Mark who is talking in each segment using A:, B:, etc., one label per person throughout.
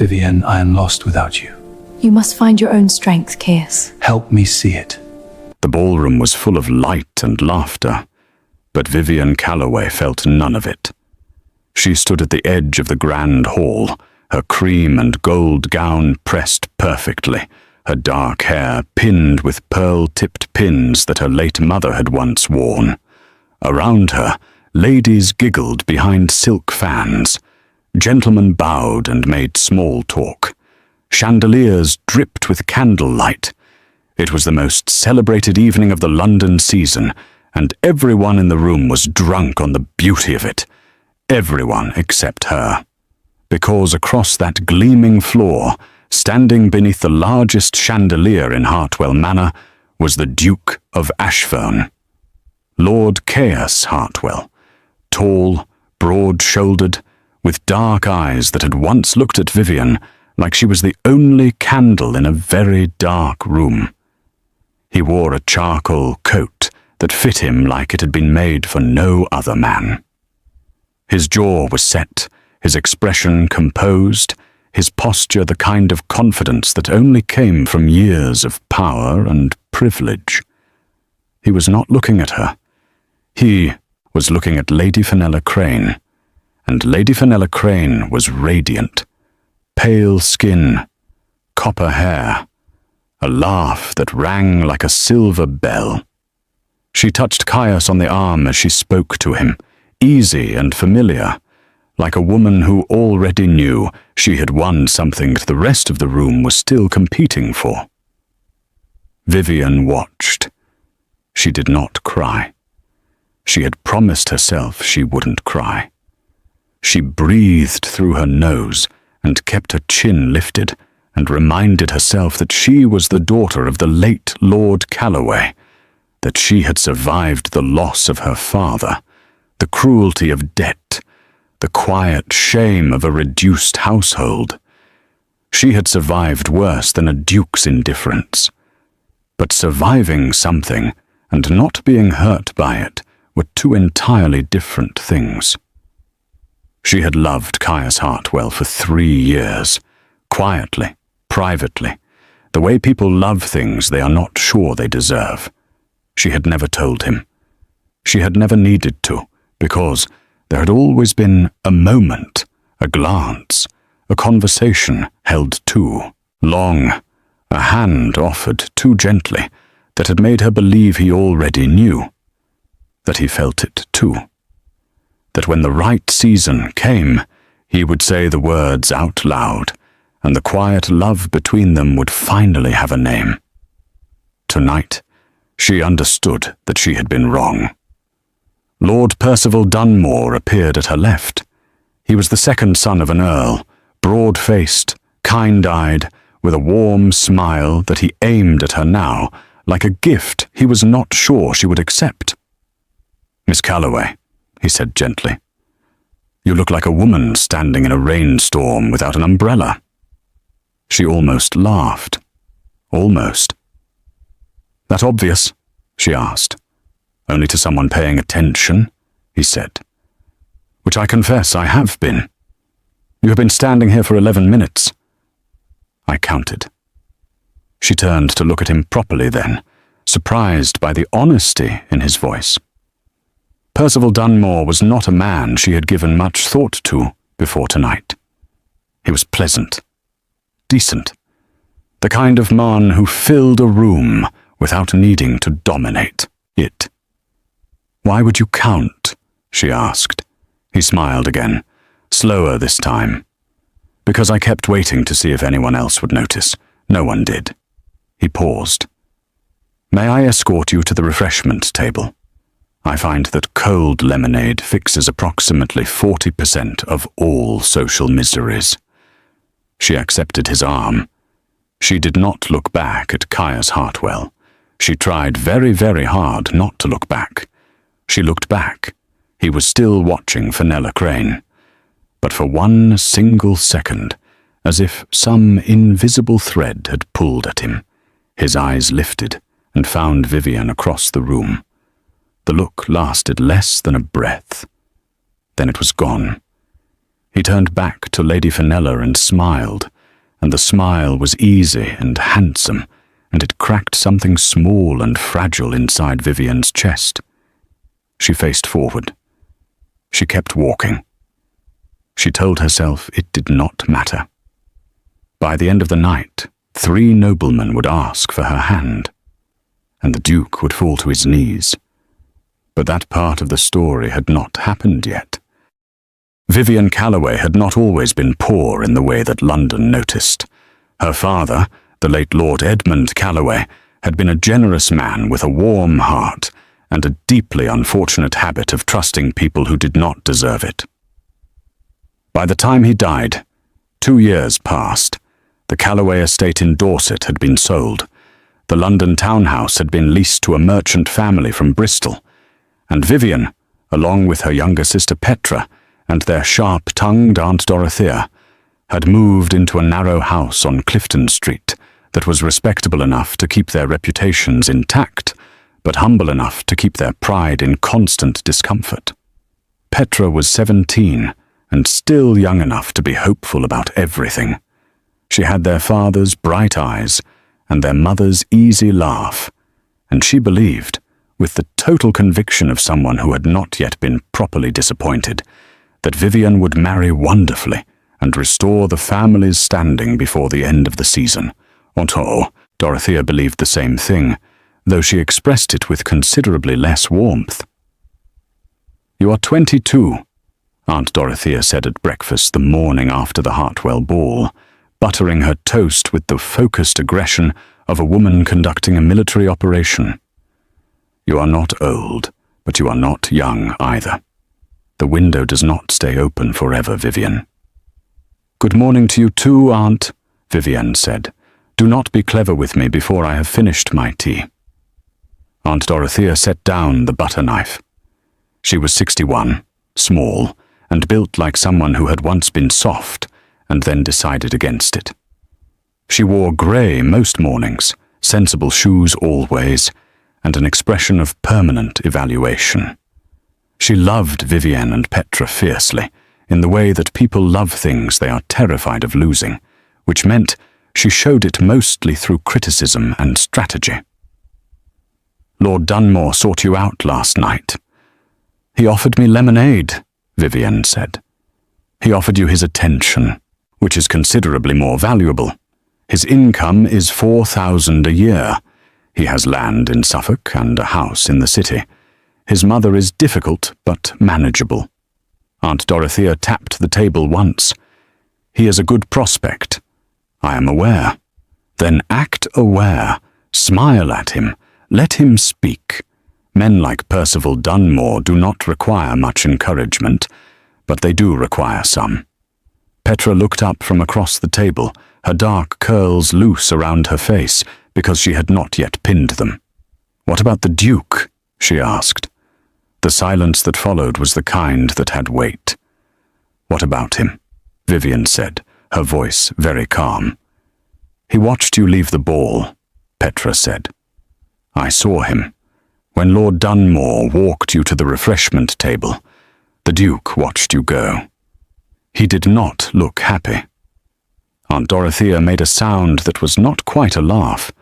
A: Vivian, I am lost without you.
B: You must find your own strength, Caius.
A: Help me see it.
C: The ballroom was full of light and laughter, but Vivian Calloway felt none of it. She stood at the edge of the grand hall, her cream and gold gown pressed perfectly, her dark hair pinned with pearl-tipped pins that her late mother had once worn. Around her, ladies giggled behind silk fans. Gentlemen bowed and made small talk. Chandeliers dripped with candlelight. It was the most celebrated evening of the London season, and everyone in the room was drunk on the beauty of it. Everyone except her. Because across that gleaming floor, standing beneath the largest chandelier in Hartwell Manor, was the Duke of Ashfern. Lord Caius Hartwell, tall, broad-shouldered, with dark eyes that had once looked at Vivian like she was the only candle in a very dark room. He wore a charcoal coat that fit him like it had been made for no other man. His jaw was set, his expression composed, his posture the kind of confidence that only came from years of power and privilege. He was not looking at her. He was looking at Lady Fenella Crane, and Lady Fenella Crane was radiant. Pale skin, copper hair, a laugh that rang like a silver bell. She touched Caius on the arm as she spoke to him, easy and familiar, like a woman who already knew she had won something the rest of the room was still competing for. Vivian watched. She did not cry. She had promised herself she wouldn't cry. She breathed through her nose and kept her chin lifted and reminded herself that she was the daughter of the late Lord Calloway, that she had survived the loss of her father, the cruelty of debt, the quiet shame of a reduced household. She had survived worse than a duke's indifference. But surviving something and not being hurt by it were two entirely different things. She had loved Caius Hartwell for 3 years, quietly, privately, the way people love things they are not sure they deserve. She had never told him. She had never needed to, because there had always been a moment, a glance, a conversation held too long, a hand offered too gently, that had made her believe he already knew, that he felt it too. That when the right season came, he would say the words out loud, and the quiet love between them would finally have a name. Tonight, she understood that she had been wrong. Lord Percival Dunmore appeared at her left. He was the second son of an earl, broad-faced, kind-eyed, with a warm smile that he aimed at her now, like a gift he was not sure she would accept. "Miss Calloway," he said gently, "you look like a woman standing in a rainstorm without an umbrella." She almost laughed. Almost. "That obvious?" she asked. "Only to someone paying attention," he said. "Which I confess I have been. You have been standing here for 11 minutes. I counted. She turned to look at him properly then, surprised by the honesty in his voice. Percival Dunmore was not a man she had given much thought to before tonight. He was pleasant, decent, the kind of man who filled a room without needing to dominate it. "Why would you count?" she asked. He smiled again, slower this time. "Because I kept waiting to see if anyone else would notice. No one did." He paused. "May I escort you to the refreshment table? I find that cold lemonade fixes approximately 40% of all social miseries." She accepted his arm. She did not look back at Caius Hartwell. She tried very, very hard not to look back. She looked back. He was still watching Fenella Crane. But for one single second, as if some invisible thread had pulled at him, his eyes lifted and found Vivian across the room. The look lasted less than a breath. Then it was gone. He turned back to Lady Fenella and smiled, and the smile was easy and handsome, and it cracked something small and fragile inside Vivian's chest. She faced forward. She kept walking. She told herself it did not matter. By the end of the night, 3 noblemen would ask for her hand, and the Duke would fall to his knees. But that part of the story had not happened yet. Vivian Calloway had not always been poor in the way that London noticed. Her father, the late Lord Edmund Calloway, had been a generous man with a warm heart and a deeply unfortunate habit of trusting people who did not deserve it. By the time he died, 2 years passed. The Calloway estate in Dorset had been sold. The London townhouse had been leased to a merchant family from Bristol, and Vivian, along with her younger sister Petra and their sharp-tongued Aunt Dorothea, had moved into a narrow house on Clifton Street that was respectable enough to keep their reputations intact, but humble enough to keep their pride in constant discomfort. Petra was 17 and still young enough to be hopeful about everything. She had their father's bright eyes and their mother's easy laugh, and she believed, with the total conviction of someone who had not yet been properly disappointed, that Vivian would marry wonderfully and restore the family's standing before the end of the season. Although Dorothea believed the same thing, though she expressed it with considerably less warmth. "You are 22, Aunt Dorothea said at breakfast the morning after the Hartwell ball, buttering her toast with the focused aggression of a woman conducting a military operation. "You are not old, but you are not young either. The window does not stay open forever, Vivian." "Good morning to you too, Aunt," Vivian said. "Do not be clever with me before I have finished my tea." Aunt Dorothea set down the butter knife. She was 61, small, and built like someone who had once been soft and then decided against it. She wore grey most mornings, sensible shoes always, and an expression of permanent evaluation. She loved Vivian and Petra fiercely, in the way that people love things they are terrified of losing, which meant she showed it mostly through criticism and strategy. "Lord Dunmore sought you out last night." "He offered me lemonade," Vivian said. "He offered you his attention, which is considerably more valuable. His income is 4,000 a year. He has land in Suffolk and a house in the city. His mother is difficult but manageable." Aunt Dorothea tapped the table once. "He is a good prospect. I am aware. Then act aware. Smile at him. Let him speak. Men like Percival Dunmore do not require much encouragement, but they do require some." Petra looked up from across the table, her dark curls loose around her face because she had not yet pinned them. "What about the Duke?" she asked. The silence that followed was the kind that had weight. "What about him?" Vivian said, her voice very calm. "He watched you leave the ball," Petra said. "I saw him. When Lord Dunmore walked you to the refreshment table, the Duke watched you go. He did not look happy." Aunt Dorothea made a sound that was not quite a laugh.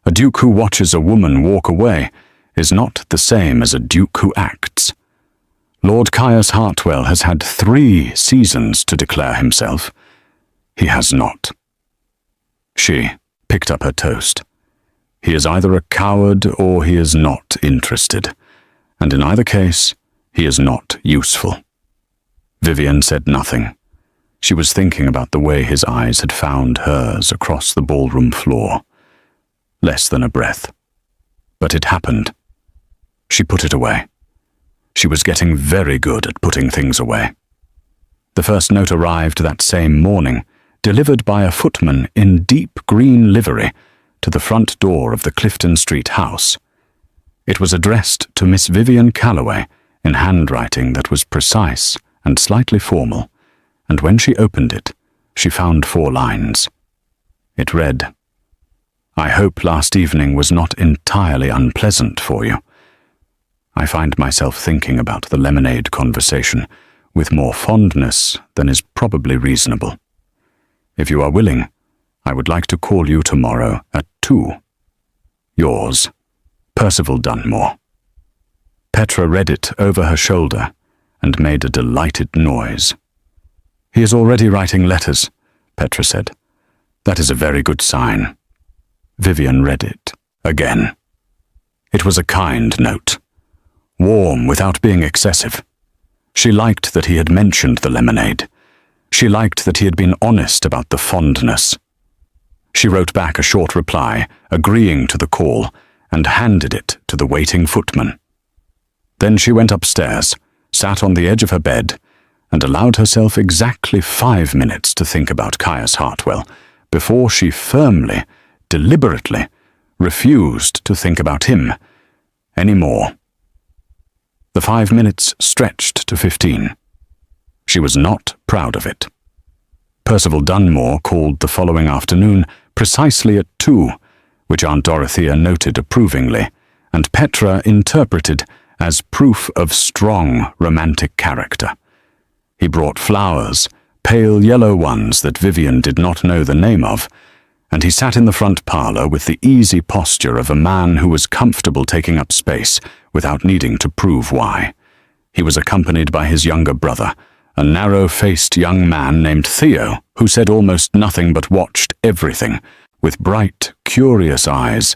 C: A duke who watches a woman walk away is not the same as a duke who acts. Lord Caius Hartwell has had 3 seasons to declare himself. He has not. She picked up her toast. He is either a coward or he is not interested, and in either case, he is not useful. Vivian said nothing. She was thinking about the way his eyes had found hers across the ballroom floor. Less than a breath. But it happened. She put it away. She was getting very good at putting things away. The first note arrived that same morning, delivered by a footman in deep green livery to the front door of the Clifton Street house. It was addressed to Miss Vivian Calloway in handwriting that was precise and slightly formal, and when she opened it, she found 4 lines. It read, "I hope last evening was not entirely unpleasant for you. I find myself thinking about the lemonade conversation, with more fondness than is probably reasonable. If you are willing, I would like to call you tomorrow at 2. Yours, Percival Dunmore. Petra read it over her shoulder and made a delighted noise. He is already writing letters, Petra said. That is a very good sign. Vivian read it again. It was a kind note, warm without being excessive. She liked that he had mentioned the lemonade. She liked that he had been honest about the fondness. She wrote back a short reply, agreeing to the call, and handed it to the waiting footman. Then she went upstairs, sat on the edge of her bed, and allowed herself exactly 5 minutes to think about Caius Hartwell before she firmly, deliberately, refused to think about him any more. The 5 minutes stretched to 15. She was not proud of it. Percival Dunmore called the following afternoon precisely at 2, which Aunt Dorothea noted approvingly, and Petra interpreted as proof of strong romantic character. He brought flowers, pale yellow ones that Vivian did not know the name of, and he sat in the front parlour with the easy posture of a man who was comfortable taking up space without needing to prove why. He was accompanied by his younger brother, a narrow-faced young man named Theo, who said almost nothing but watched everything, with bright, curious eyes,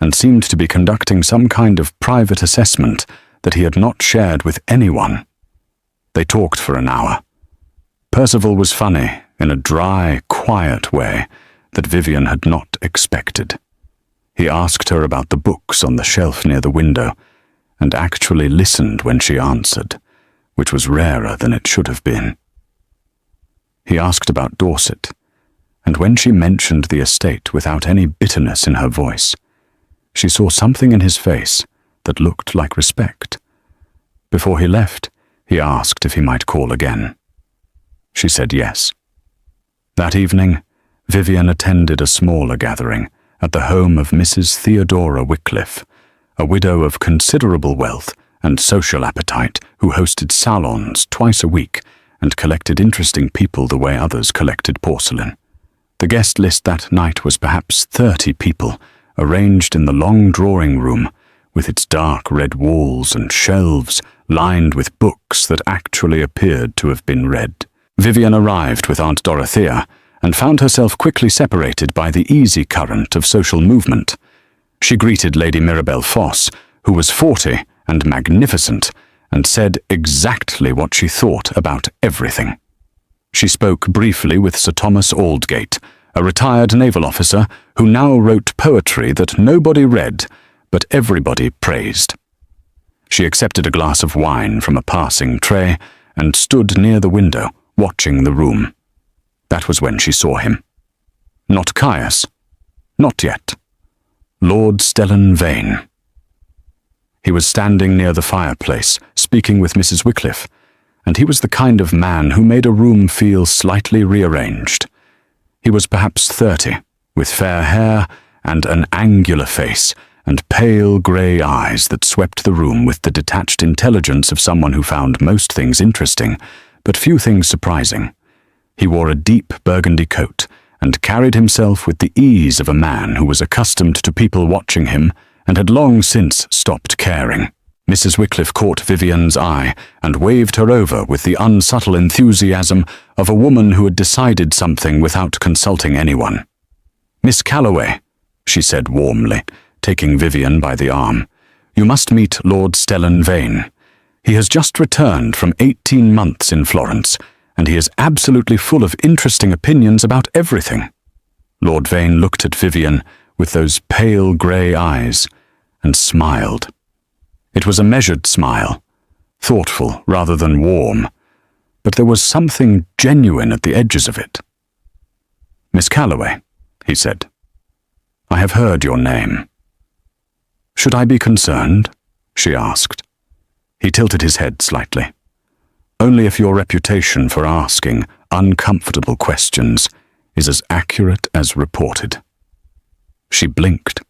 C: and seemed to be conducting some kind of private assessment that he had not shared with anyone. They talked for an hour. Percival was funny in a dry, quiet way that Vivian had not expected. He asked her about the books on the shelf near the window, and actually listened when she answered, which was rarer than it should have been. He asked about Dorset, and when she mentioned the estate without any bitterness in her voice, she saw something in his face that looked like respect. Before he left, he asked if he might call again. She said yes. That evening, Vivian attended a smaller gathering at the home of Mrs. Theodora Wycliffe, a widow of considerable wealth and social appetite who hosted salons twice a week and collected interesting people the way others collected porcelain. The guest list that night was perhaps 30 people, arranged in the long drawing room, with its dark red walls and shelves lined with books that actually appeared to have been read. Vivian arrived with Aunt Dorothea and found herself quickly separated by the easy current of social movement. She greeted Lady Mirabelle Foss, who was 40 and magnificent, and said exactly what she thought about everything. She spoke briefly with Sir Thomas Aldgate, a retired naval officer who now wrote poetry that nobody read, but everybody praised. She accepted a glass of wine from a passing tray and stood near the window, watching the room. That was when she saw him. Not Caius. Not yet. Lord Stellan Vane. He was standing near the fireplace, speaking with Mrs. Wycliffe, and he was the kind of man who made a room feel slightly rearranged. He was perhaps 30, with fair hair and an angular face, and pale grey eyes that swept the room with the detached intelligence of someone who found most things interesting, but few things surprising. He wore a deep burgundy coat, and carried himself with the ease of a man who was accustomed to people watching him, and had long since stopped caring. Mrs. Wycliffe caught Vivian's eye and waved her over with the unsubtle enthusiasm of a woman who had decided something without consulting anyone. "Miss Calloway," she said warmly, taking Vivian by the arm, "you must meet Lord Stellan Vane. He has just returned from 18 months in Florence, and he is absolutely full of interesting opinions about everything." Lord Vane looked at Vivian with those pale grey eyes and smiled. It was a measured smile, thoughtful rather than warm, but there was something genuine at the edges of it. "Miss Calloway," he said, "I have heard your name." "Should I be concerned?" she asked. He tilted his head slightly. "Only if your reputation for asking uncomfortable questions is as accurate as reported." She blinked.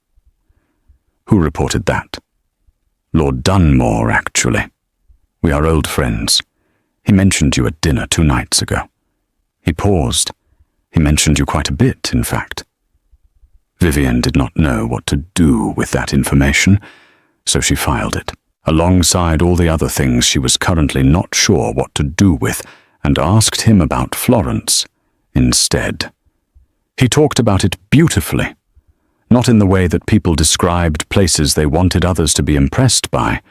C: "Who reported that?" "Lord Dunmore, actually. We are old friends. He mentioned you at dinner 2 nights ago. He paused. He mentioned you quite a bit, in fact. Vivian did not know what to do with that information, so she filed it, alongside all the other things she was currently not sure what to do with, and asked him about Florence instead. He talked about it beautifully, not in the way that people described places they wanted others to be impressed by,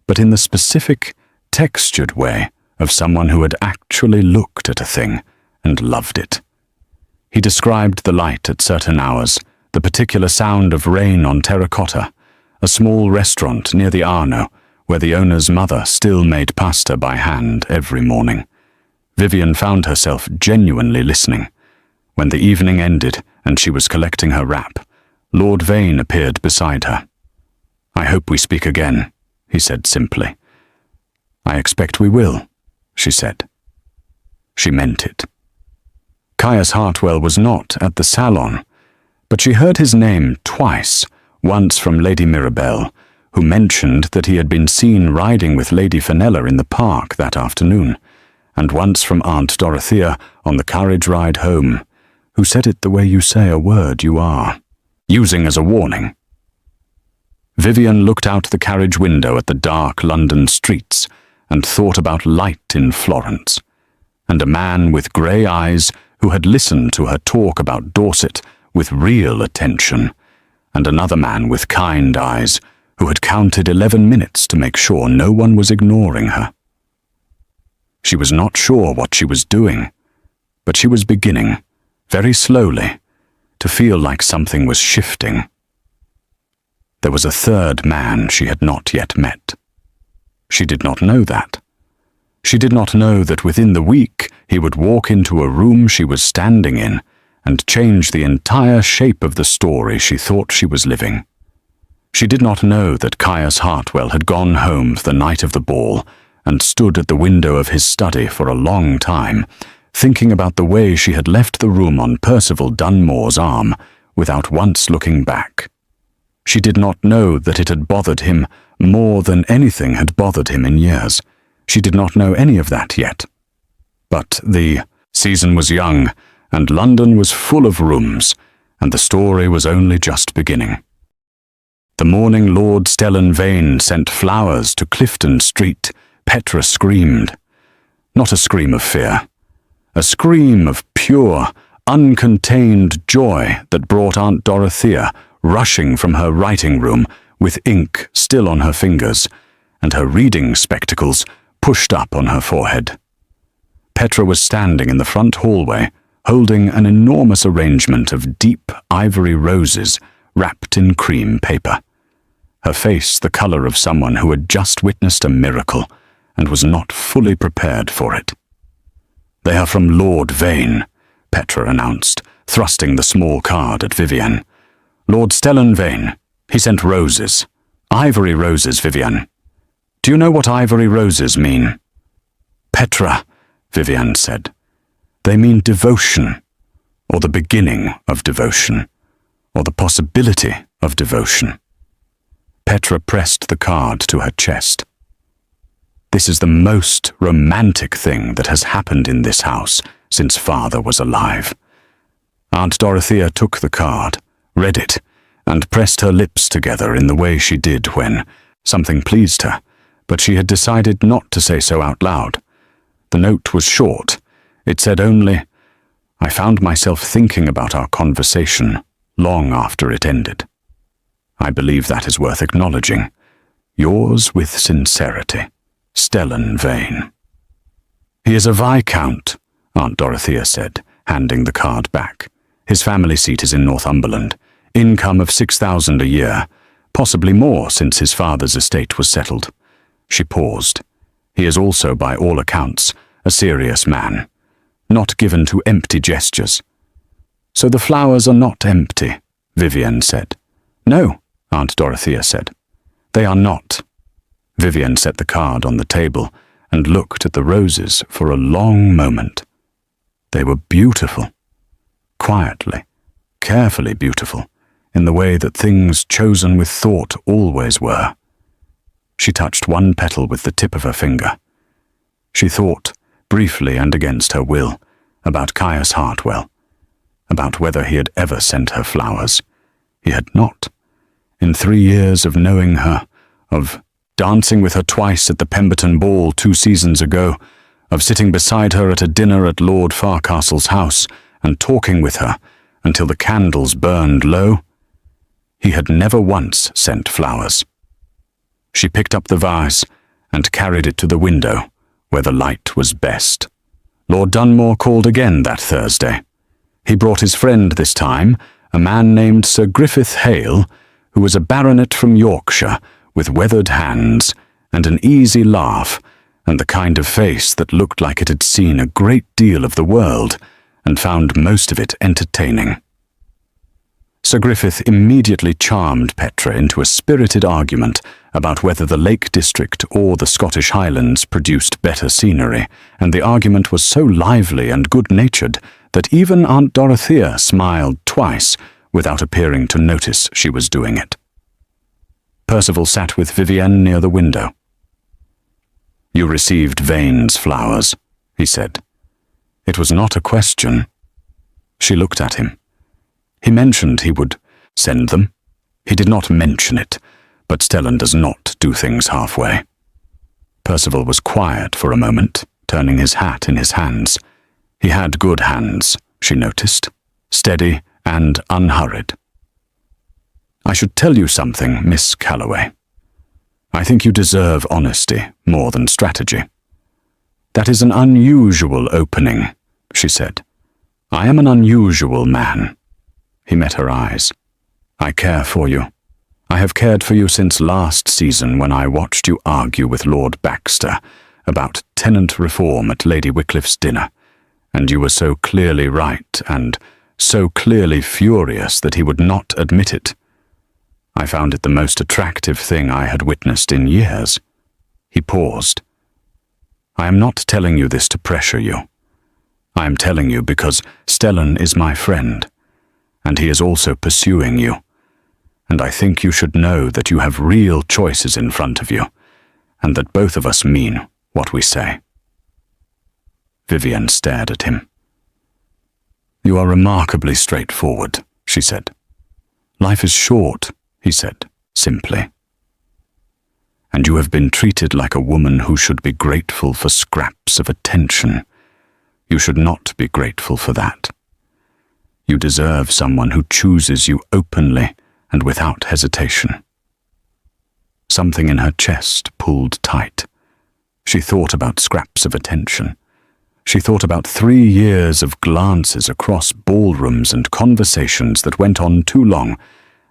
C: but in the specific, textured way of someone who had actually looked at a thing and loved it. He described the light at certain hours, the particular sound of rain on terracotta, a small restaurant near the Arno, where the owner's mother still made pasta by hand every morning. Vivian found herself genuinely listening. When the evening ended and she was collecting her wrap, Lord Vane appeared beside her. "I hope we speak again," he said simply. "I expect we will," she said. She meant it. Caius Hartwell was not at the salon, but she heard his name twice, once from Lady Mirabelle, who mentioned that he had been seen riding with Lady Fenella in the park that afternoon, and once from Aunt Dorothea on the carriage ride home, who said it the way you say a word you are, using as a warning. Vivian looked out the carriage window at the dark London streets and thought about light in Florence, and a man with grey eyes who had listened to her talk about Dorset with real attention, and another man with kind eyes who had counted 11 minutes to make sure no one was ignoring her. She was not sure what she was doing, but she was beginning, very slowly, to feel like something was shifting. There was a third man she had not yet met. She did not know that. She did not know that within the week he would walk into a room she was standing in and change the entire shape of the story she thought she was living. She did not know that Caius Hartwell had gone home the night of the ball and stood at the window of his study for a long time, thinking about the way she had left the room on Percival Dunmore's arm without once looking back. She did not know that it had bothered him more than anything had bothered him in years. She did not know any of that yet. But the season was young, and London was full of rooms, and the story was only just beginning. The morning Lord Stellan Vane sent flowers to Clifton Street, Petra screamed. Not a scream of fear. A scream of pure, uncontained joy that brought Aunt Dorothea rushing from her writing room with ink still on her fingers and her reading spectacles pushed up on her forehead. Petra was standing in the front hallway, holding an enormous arrangement of deep ivory roses wrapped in cream paper. Her face the color of someone who had just witnessed a miracle and was not fully prepared for it. "They are from Lord Vane," Petra announced, thrusting the small card at Vivian. "Lord Stellan Vane. He sent roses. Ivory roses, Vivian. Do you know what ivory roses mean?" "Petra," Vivian said. "They mean devotion, or the beginning of devotion, or the possibility of devotion." Petra pressed the card to her chest. "This is the most romantic thing that has happened in this house since Father was alive." Aunt Dorothea took the card, read it, and pressed her lips together in the way she did when something pleased her, but she had decided not to say so out loud. The note was short. It said only, "I found myself thinking about our conversation long after it ended. I believe that is worth acknowledging. Yours with sincerity, Stellan Vane." "He is a Viscount," Aunt Dorothea said, handing the card back. "His family seat is in Northumberland. Income of 6,000 a year, possibly more since his father's estate was settled." She paused. "He is also, by all accounts, a serious man, not given to empty gestures." "So the flowers are not empty," Vivian said. "No," Aunt Dorothea said. "They are not." Vivian set the card on the table and looked at the roses for a long moment. They were beautiful. Quietly, carefully beautiful, in the way that things chosen with thought always were. She touched one petal with the tip of her finger. She thought, briefly and against her will, about Caius Hartwell, about whether he had ever sent her flowers. He had not. In 3 years of knowing her, of dancing with her twice at the Pemberton Ball 2 seasons ago, of sitting beside her at a dinner at Lord Farcastle's house and talking with her until the candles burned low, he had never once sent flowers. She picked up the vase and carried it to the window, where the light was best. Lord Dunmore called again that Thursday. He brought his friend this time, a man named Sir Griffith Hale, who was a baronet from Yorkshire, with weathered hands and an easy laugh, and the kind of face that looked like it had seen a great deal of the world and found most of it entertaining. Sir Griffith immediately charmed Petra into a spirited argument about whether the Lake District or the Scottish Highlands produced better scenery, and the argument was so lively and good-natured that even Aunt Dorothea smiled twice without appearing to notice she was doing it. Percival sat with Vivienne near the window. "You received Vane's flowers," he said. It was not a question. She looked at him. He mentioned he would send them. He did not mention it, but Stellan does not do things halfway. Percival was quiet for a moment, turning his hat in his hands. He had good hands, she noticed, steady and unhurried. "I should tell you something, Miss Calloway. I think you deserve honesty more than strategy." "That is an unusual opening," she said. "I am an unusual man." He met her eyes. "I care for you. I have cared for you since last season when I watched you argue with Lord Baxter about tenant reform at Lady Wycliffe's dinner, and you were so clearly right and so clearly furious that he would not admit it. I found it the most attractive thing I had witnessed in years." He paused. "I am not telling you this to pressure you. I am telling you because Stellan is my friend, and he is also pursuing you, and I think you should know that you have real choices in front of you, and that both of us mean what we say." Vivienne stared at him. "You are remarkably straightforward," she said. "Life is short," he said, simply. "And you have been treated like a woman who should be grateful for scraps of attention. You should not be grateful for that. You deserve someone who chooses you openly and without hesitation." Something in her chest pulled tight. She thought about scraps of attention. She thought about 3 years of glances across ballrooms and conversations that went on too long,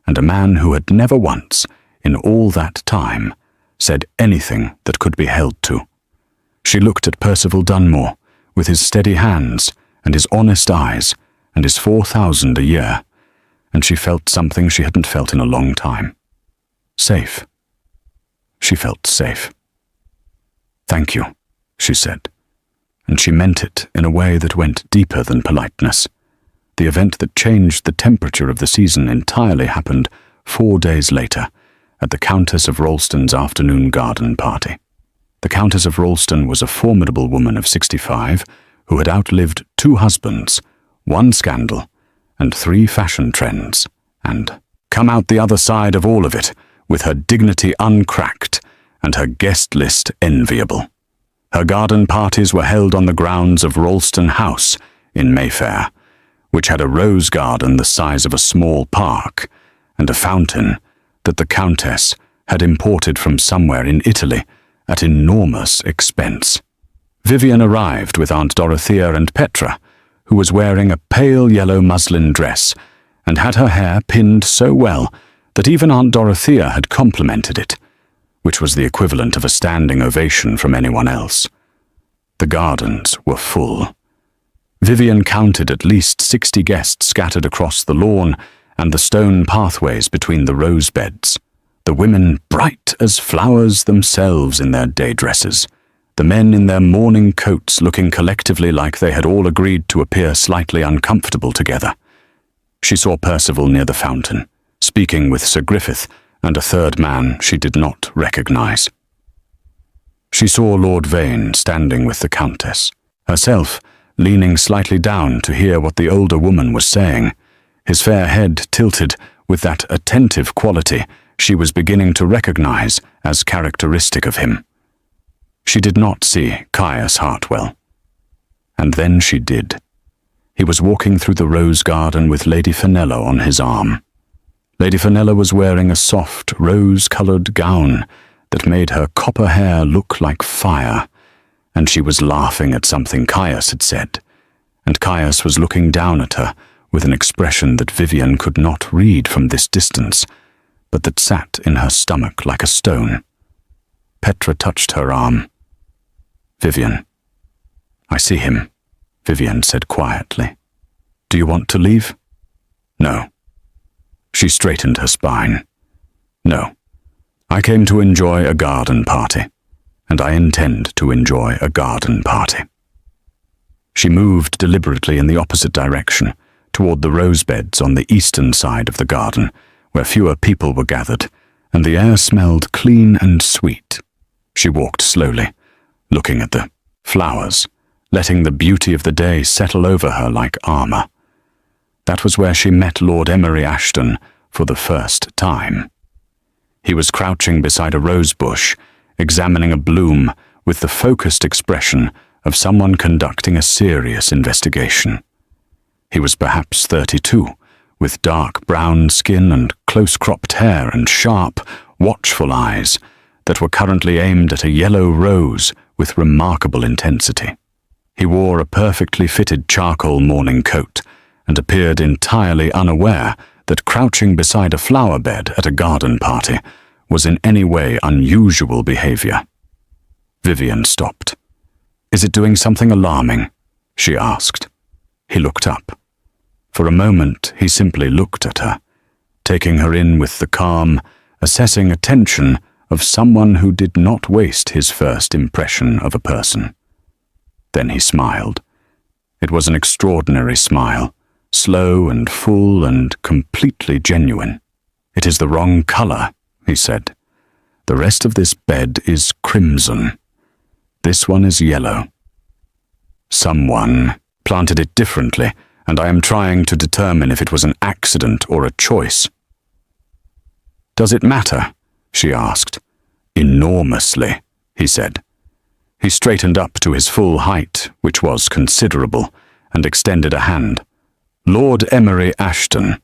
C: and a man who had never once, in all that time, said anything that could be held to. She looked at Percival Dunmore, with his steady hands and his honest eyes and his 4,000 a year, and she felt something she hadn't felt in a long time. Safe. She felt safe. "Thank you," she said, and she meant it in a way that went deeper than politeness. The event that changed the temperature of the season entirely happened 4 days later, at the Countess of Rollston's afternoon garden party. The Countess of Rollston was a formidable woman of 65 who had outlived 2 husbands, 1 scandal, and 3 fashion trends, and come out the other side of all of it with her dignity uncracked and her guest list enviable. Her garden parties were held on the grounds of Rollston House in Mayfair, which had a rose garden the size of a small park and a fountain that the Countess had imported from somewhere in Italy at enormous expense. Vivienne arrived with Aunt Dorothea and Petra, who was wearing a pale yellow muslin dress and had her hair pinned so well that even Aunt Dorothea had complimented it, which was the equivalent of a standing ovation from anyone else. The gardens were full. Vivienne counted at least 60 guests scattered across the lawn and the stone pathways between the rose beds, the women bright as flowers themselves in their day dresses, the men in their morning coats looking collectively like they had all agreed to appear slightly uncomfortable together. She saw Percival near the fountain, speaking with Sir Griffith and a third man she did not recognize. She saw Lord Vane standing with the Countess, herself leaning slightly down to hear what the older woman was saying, his fair head tilted with that attentive quality she was beginning to recognize as characteristic of him. She did not see Caius Hartwell. And then she did. He was walking through the rose garden with Lady Fenella on his arm. Lady Fenella was wearing a soft, rose-colored gown that made her copper hair look like fire, and she was laughing at something Caius had said, and Caius was looking down at her with an expression that Vivian could not read from this distance, but that sat in her stomach like a stone. Petra touched her arm. "Vivian." "I see him," Vivian said quietly. "Do you want to leave?" "No." She straightened her spine. "No. I came to enjoy a garden party, and I intend to enjoy a garden party." She moved deliberately in the opposite direction, toward the rose beds on the eastern side of the garden, where fewer people were gathered, and the air smelled clean and sweet. She walked slowly, looking at the flowers, letting the beauty of the day settle over her like armor. That was where she met Lord Emery Ashton for the first time. He was crouching beside a rose bush, examining a bloom with the focused expression of someone conducting a serious investigation. He was perhaps 32, with dark brown skin and close-cropped hair and sharp, watchful eyes that were currently aimed at a yellow rose with remarkable intensity. He wore a perfectly fitted charcoal morning coat and appeared entirely unaware that crouching beside a flower bed at a garden party was in any way unusual behavior. Vivian stopped. "Is it doing something alarming?" she asked. He looked up. For a moment, he simply looked at her, taking her in with the calm, assessing attention of someone who did not waste his first impression of a person. Then he smiled. It was an extraordinary smile, slow and full and completely genuine. "It is the wrong color," he said. "The rest of this bed is crimson. This one is yellow. Someone planted it differently, and I am trying to determine if it was an accident or a choice." "Does it matter?" she asked. "Enormously," he said. He straightened up to his full height, which was considerable, and extended a hand. "Lord Emery Ashton.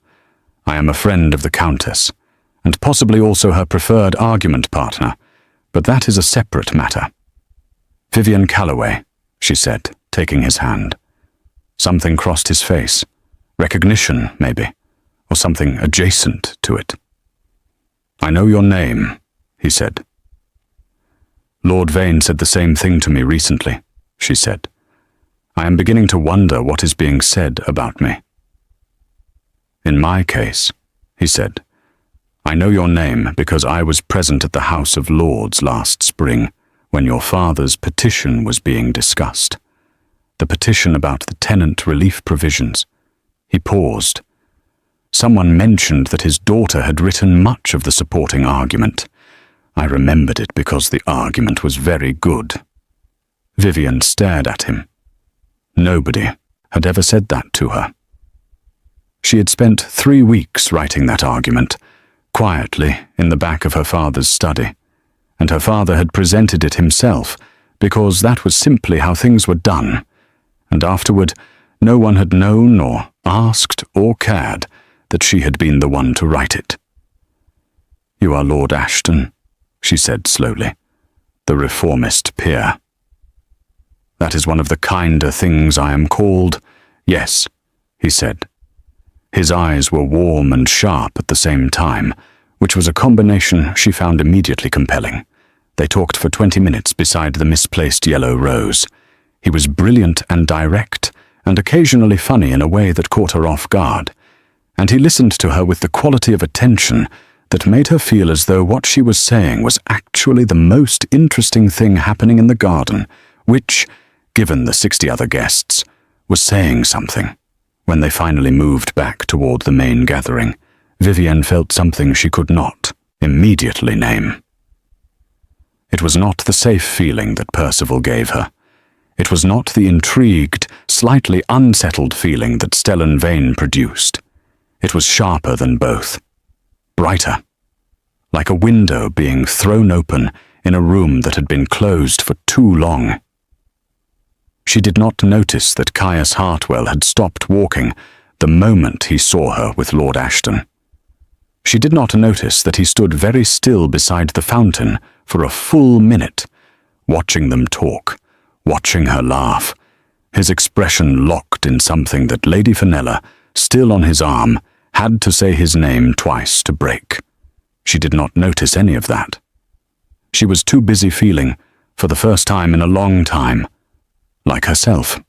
C: I am a friend of the Countess, and possibly also her preferred argument partner, but that is a separate matter." "Vivian Calloway," she said, taking his hand. Something crossed his face. Recognition, maybe, or something adjacent to it. "I know your name," he said. "Lord Vane said the same thing to me recently," she said. "I am beginning to wonder what is being said about me." "In my case," he said, "I know your name because I was present at the House of Lords last spring when your father's petition was being discussed. The petition about the tenant relief provisions." He paused. Someone mentioned that his daughter had written much of the supporting argument. I remembered it because the argument was very good. Vivian stared at him. Nobody had ever said that to her. She had spent 3 weeks writing that argument, quietly in the back of her father's study, and her father had presented it himself because that was simply how things were done, and afterward no one had known or asked or cared that she had been the one to write it. "You are Lord Ashton," she said slowly, "the reformist peer." "That is one of the kinder things I am called. Yes," he said. His eyes were warm and sharp at the same time, which was a combination she found immediately compelling. They talked for 20 minutes beside the misplaced yellow rose. He was brilliant and direct, and occasionally funny in a way that caught her off guard, and he listened to her with the quality of attention that made her feel as though what she was saying was actually the most interesting thing happening in the garden, which, given the 60 other guests, was saying something. When they finally moved back toward the main gathering, Vivian felt something she could not immediately name. It was not the safe feeling that Percival gave her. It was not the intrigued, slightly unsettled feeling that Stellan Vane produced. It was sharper than both. Brighter. Like a window being thrown open in a room that had been closed for too long. She did not notice that Caius Hartwell had stopped walking the moment he saw her with Lord Ashton. She did not notice that he stood very still beside the fountain for a full minute, watching them talk, watching her laugh, his expression locked in something that Lady Fenella, still on his arm, had to say his name twice to break. She did not notice any of that. She was too busy feeling, for the first time in a long time, like herself.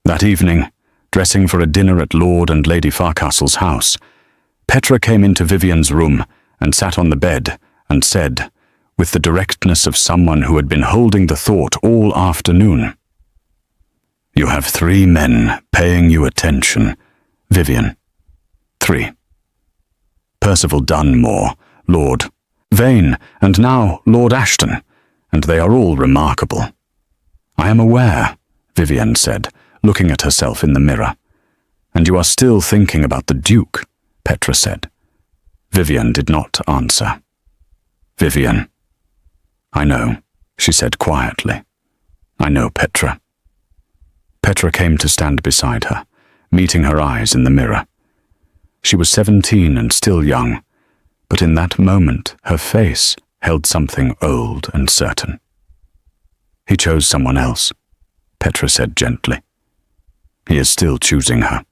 C: That evening, dressing for a dinner at Lord and Lady Farcastle's house, Petra came into Vivian's room and sat on the bed and said, with the directness of someone who had been holding the thought all afternoon, "You have 3 men paying you attention, Vivian. 3. Percival Dunmore, Lord Vane, and now Lord Ashton, and they are all remarkable." "I am aware," Vivian said, looking at herself in the mirror. "And you are still thinking about the Duke," Petra said. Vivian did not answer. "Vivian." "I know," she said quietly. "I know, Petra." Petra came to stand beside her, meeting her eyes in the mirror. She was 17 and still young, but in that moment her face held something old and certain. "He chose someone else," Petra said gently. "He is still choosing her.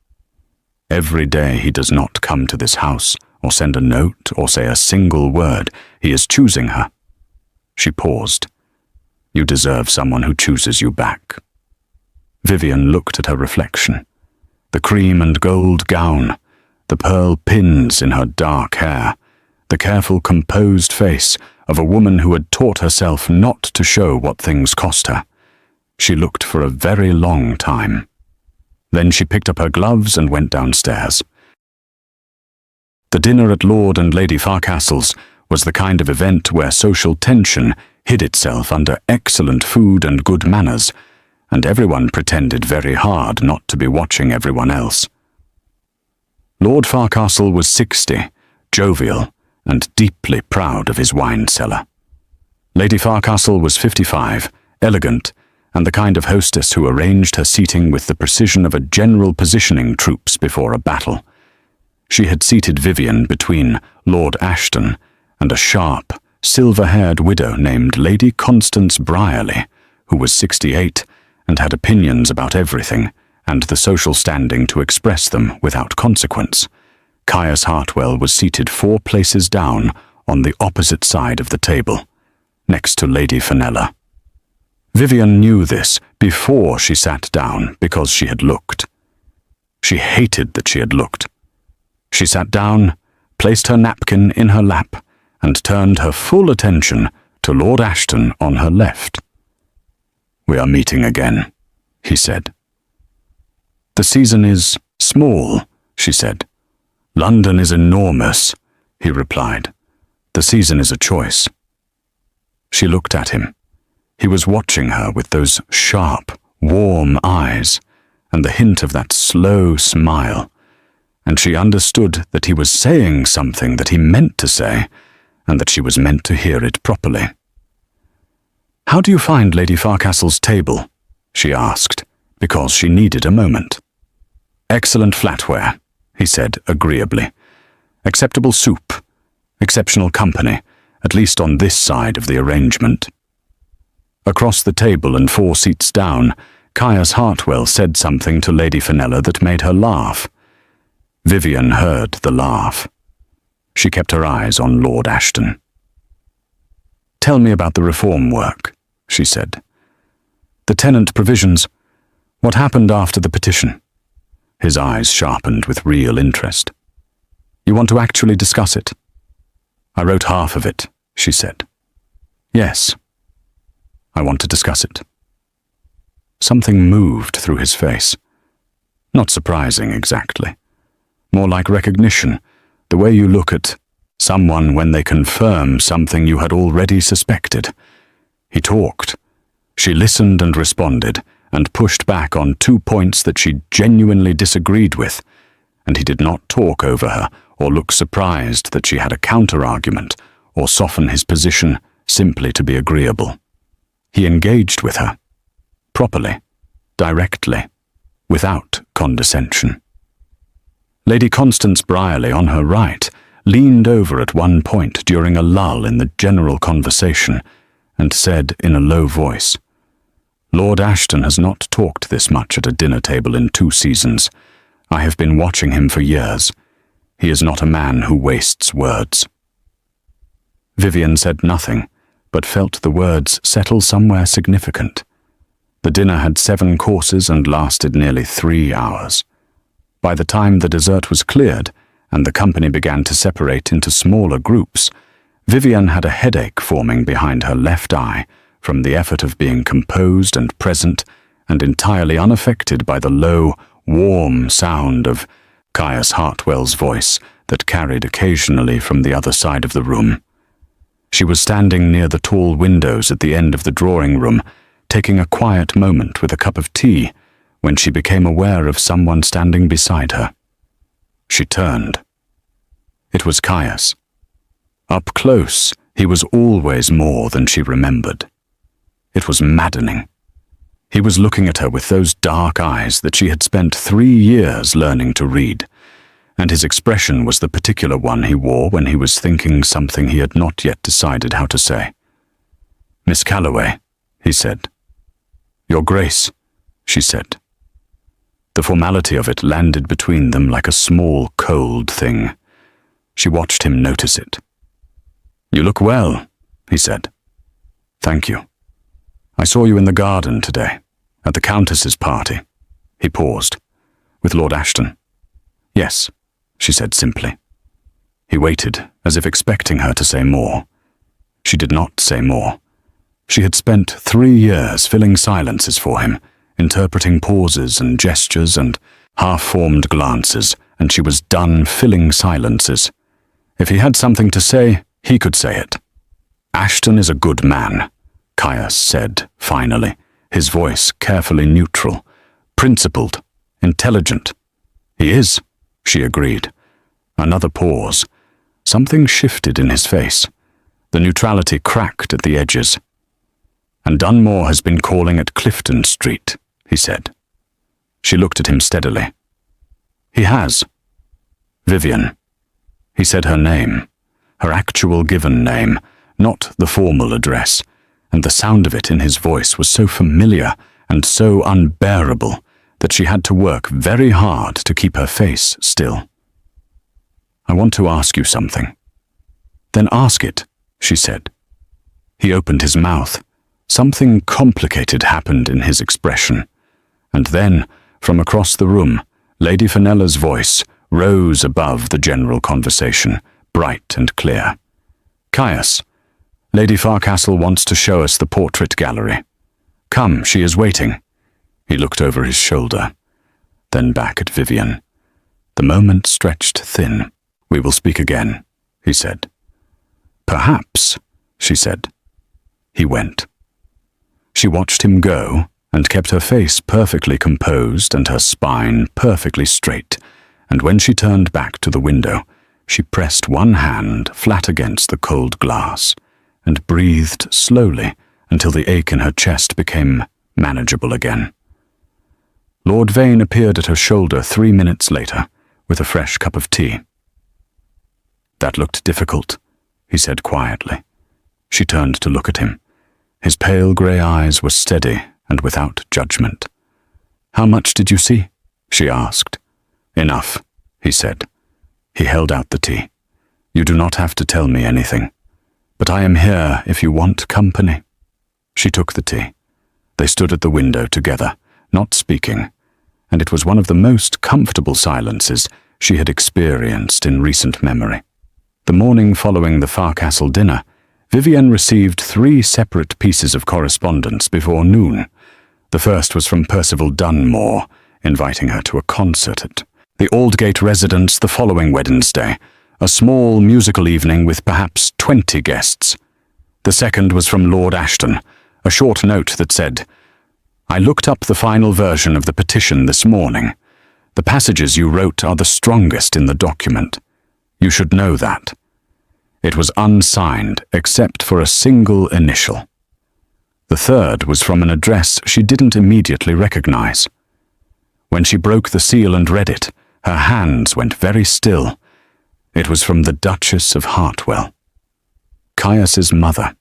C: Every day he does not come to this house or send a note or say a single word. He is choosing her." She paused. "You deserve someone who chooses you back." Vivian looked at her reflection. The cream and gold gown, the pearl pins in her dark hair, the careful, composed face of a woman who had taught herself not to show what things cost her. She looked for a very long time. Then she picked up her gloves and went downstairs. The dinner at Lord and Lady Farcastle's was the kind of event where social tension hid itself under excellent food and good manners, and everyone pretended very hard not to be watching everyone else. Lord Farcastle was 60, jovial, and deeply proud of his wine cellar. Lady Farcastle was 55, elegant, and the kind of hostess who arranged her seating with the precision of a general positioning troops before a battle. She had seated Vivian between Lord Ashton and a sharp, silver-haired widow named Lady Constance Brierley, who was 68 and had opinions about everything, and the social standing to express them without consequence. Caius Hartwell was seated 4 places down on the opposite side of the table, next to Lady Fenella. Vivian knew this before she sat down because she had looked. She hated that she had looked. She sat down, placed her napkin in her lap, and turned her full attention to Lord Ashton on her left. "We are meeting again," he said. "The season is small," she said. "London is enormous," he replied. "The season is a choice." She looked at him. He was watching her with those sharp, warm eyes, and the hint of that slow smile, and she understood that he was saying something that he meant to say, and that she was meant to hear it properly. "How do you find Lady Farcastle's table?" she asked, because she needed a moment. "Excellent flatware," he said agreeably. "Acceptable soup. Exceptional company, at least on this side of the arrangement." Across the table and 4 seats down, Caius Hartwell said something to Lady Fenella that made her laugh. Vivian heard the laugh. She kept her eyes on Lord Ashton. "Tell me about the reform work," she said. "The tenant provisions. What happened after the petition?" His eyes sharpened with real interest. "You want to actually discuss it?" "I wrote half of it," she said. "Yes. I want to discuss it." Something moved through his face. Not surprising exactly. More like recognition, the way you look at someone when they confirm something you had already suspected. He talked, She listened and responded, and pushed back on 2 points that she genuinely disagreed with, and he did not talk over her or look surprised that she had a counter-argument or soften his position simply to be agreeable. He engaged with her, properly, directly, without condescension. Lady Constance Brierley, on her right, leaned over at one point during a lull in the general conversation and said in a low voice, "Lord Ashton has not talked this much at a dinner table in 2 seasons. I have been watching him for years. He is not a man who wastes words." Vivian said nothing, but felt the words settle somewhere significant. The dinner had 7 courses and lasted nearly 3 hours. By the time the dessert was cleared and the company began to separate into smaller groups, Vivian had a headache forming behind her left eye from the effort of being composed and present and entirely unaffected by the low, warm sound of Caius Hartwell's voice that carried occasionally from the other side of the room. She was standing near the tall windows at the end of the drawing room, taking a quiet moment with a cup of tea, when she became aware of someone standing beside her. She turned. It was Caius. Up close, he was always more than she remembered. It was maddening. He was looking at her with those dark eyes that she had spent 3 years learning to read, and his expression was the particular one he wore when he was thinking something he had not yet decided how to say. "Miss Calloway," he said. "Your Grace," she said. The formality of it landed between them like a small, cold thing. She watched him notice it. "You look well," he said. "Thank you. I saw you in the garden today, at the Countess's party." He paused. "With Lord Ashton?" "Yes," she said simply. He waited, as if expecting her to say more. She did not say more. She had spent 3 years filling silences for him, interpreting pauses and gestures and half-formed glances, and she was done filling silences. If he had something to say, he could say it. "Ashton is a good man," Caius said, finally, his voice carefully neutral, principled, intelligent. "He is," she agreed. Another pause. Something shifted in his face. The neutrality cracked at the edges. "And Dunmore has been calling at Clifton Street," he said. She looked at him steadily. "He has." "Vivian." He said her name, her actual given name, not the formal address, and the sound of it in his voice was so familiar and so unbearable that she had to work very hard to keep her face still. "I want to ask you something." "Then ask it," she said. He opened his mouth. Something complicated happened in his expression. And then, from across the room, Lady Fenella's voice rose above the general conversation, bright and clear. "Caius, Lady Farcastle wants to show us the portrait gallery. Come, she is waiting." He looked over his shoulder, then back at Vivian. The moment stretched thin. "We will speak again," he said. "Perhaps," she said. He went. She watched him go and kept her face perfectly composed and her spine perfectly straight, and when she turned back to the window, she pressed one hand flat against the cold glass and breathed slowly until the ache in her chest became manageable again. Lord Vane appeared at her shoulder 3 minutes later with a fresh cup of tea. "That looked difficult," he said quietly. She turned to look at him. His pale grey eyes were steady and without judgment. "How much did you see?" she asked. "Enough," he said. He held out the tea. "You do not have to tell me anything, but I am here if you want company." She took the tea. They stood at the window together, not speaking, and it was one of the most comfortable silences she had experienced in recent memory. The morning following the Farcastle dinner, Vivian received 3 separate pieces of correspondence before noon. The first was from Percival Dunmore, inviting her to a concert at the Aldgate residence the following Wednesday, a small musical evening with perhaps 20 guests. The second was from Lord Ashton, a short note that said, "I looked up the final version of the petition this morning. The passages you wrote are the strongest in the document. You should know that." It was unsigned except for a single initial. The third was from an address she didn't immediately recognize. When she broke the seal and read it, her hands went very still. It was from the Duchess of Hartwell, Caius's mother.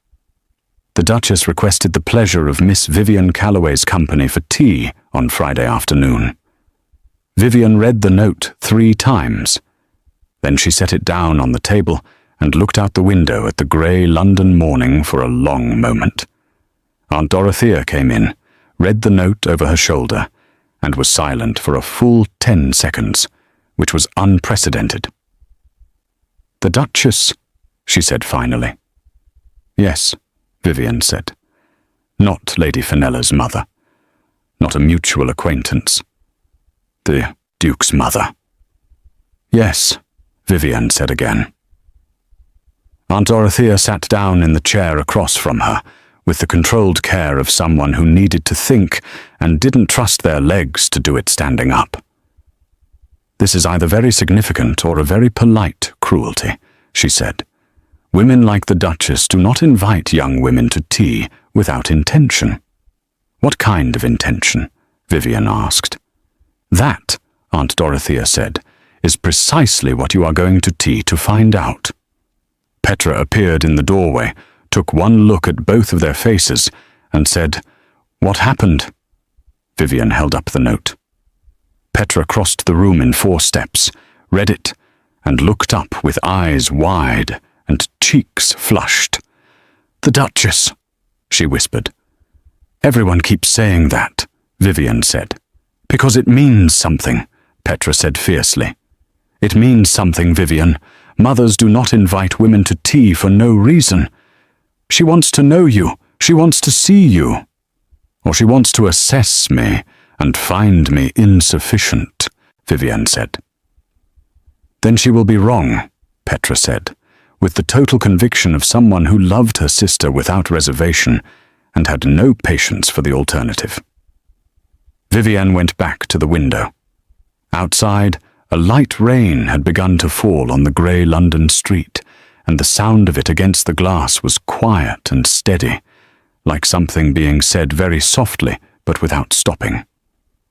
C: The Duchess requested the pleasure of Miss Vivian Calloway's company for tea on Friday afternoon. Vivian read the note 3 times. Then she set it down on the table and looked out the window at the grey London morning for a long moment. Aunt Dorothea came in, read the note over her shoulder, and was silent for a full 10 seconds, which was unprecedented. "The Duchess," she said finally. "Yes," Vivian said. "Not Lady Fenella's mother. Not a mutual acquaintance. The Duke's mother." "Yes," Vivian said again. Aunt Dorothea sat down in the chair across from her, with the controlled care of someone who needed to think and didn't trust their legs to do it standing up. "This is either very significant or a very polite cruelty," she said. "Women like the Duchess do not invite young women to tea without intention." "What kind of intention?" Vivian asked. "That," Aunt Dorothea said, "is precisely what you are going to tea to find out." Petra appeared in the doorway, took one look at both of their faces, and said, "What happened?" Vivian held up the note. Petra crossed the room in 4 steps, read it, and looked up with eyes wide and cheeks flushed. "The Duchess," she whispered. "Everyone keeps saying that," Vivian said. "Because it means something," Petra said fiercely. "It means something, Vivian. Mothers do not invite women to tea for no reason. She wants to know you. She wants to see you. Or she wants to assess me and find me insufficient," Vivian said. "Then she will be wrong," Petra said, with the total conviction of someone who loved her sister without reservation and had no patience for the alternative. Vivian went back to the window. Outside, a light rain had begun to fall on the grey London street, and the sound of it against the glass was quiet and steady, like something being said very softly but without stopping.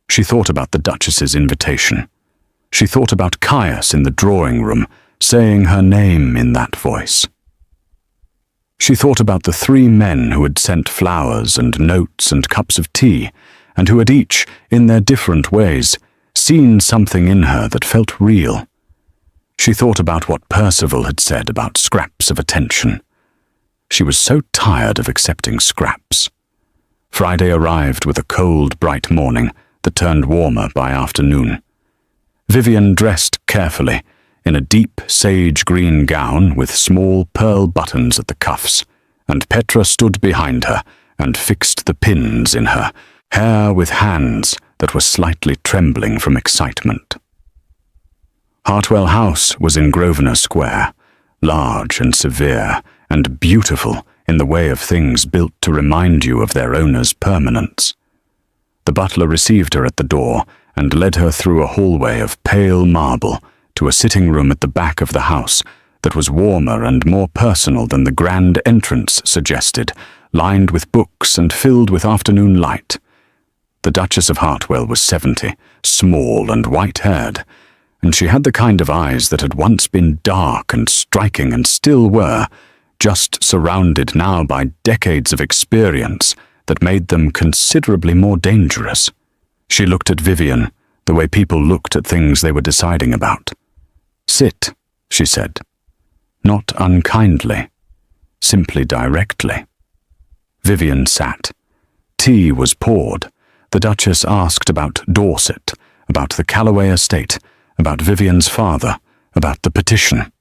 C: She thought about the Duchess's invitation. She thought about Caius in the drawing room, saying her name in that voice. She thought about the 3 men who had sent flowers and notes and cups of tea, and who had each, in their different ways, seen something in her that felt real. She thought about what Percival had said about scraps of attention. She was so tired of accepting scraps. Friday arrived with a cold, bright morning that turned warmer by afternoon. Vivian dressed carefully, in a deep sage-green gown with small pearl buttons at the cuffs, and Petra stood behind her and fixed the pins in her hair with hands that were slightly trembling from excitement. Hartwell House was in Grosvenor Square, large and severe and beautiful in the way of things built to remind you of their owner's permanence. The butler received her at the door and led her through a hallway of pale marble to a sitting room at the back of the house that was warmer and more personal than the grand entrance suggested, lined with books and filled with afternoon light. The Duchess of Hartwell was 70, small and white-haired, and she had the kind of eyes that had once been dark and striking and still were, just surrounded now by decades of experience that made them considerably more dangerous. She looked at Vivian the way people looked at things they were deciding about. "Sit," she said. Not unkindly, simply directly. Vivian sat. Tea was poured. The Duchess asked about Dorset, about the Calloway estate, about Vivian's father, about the petition.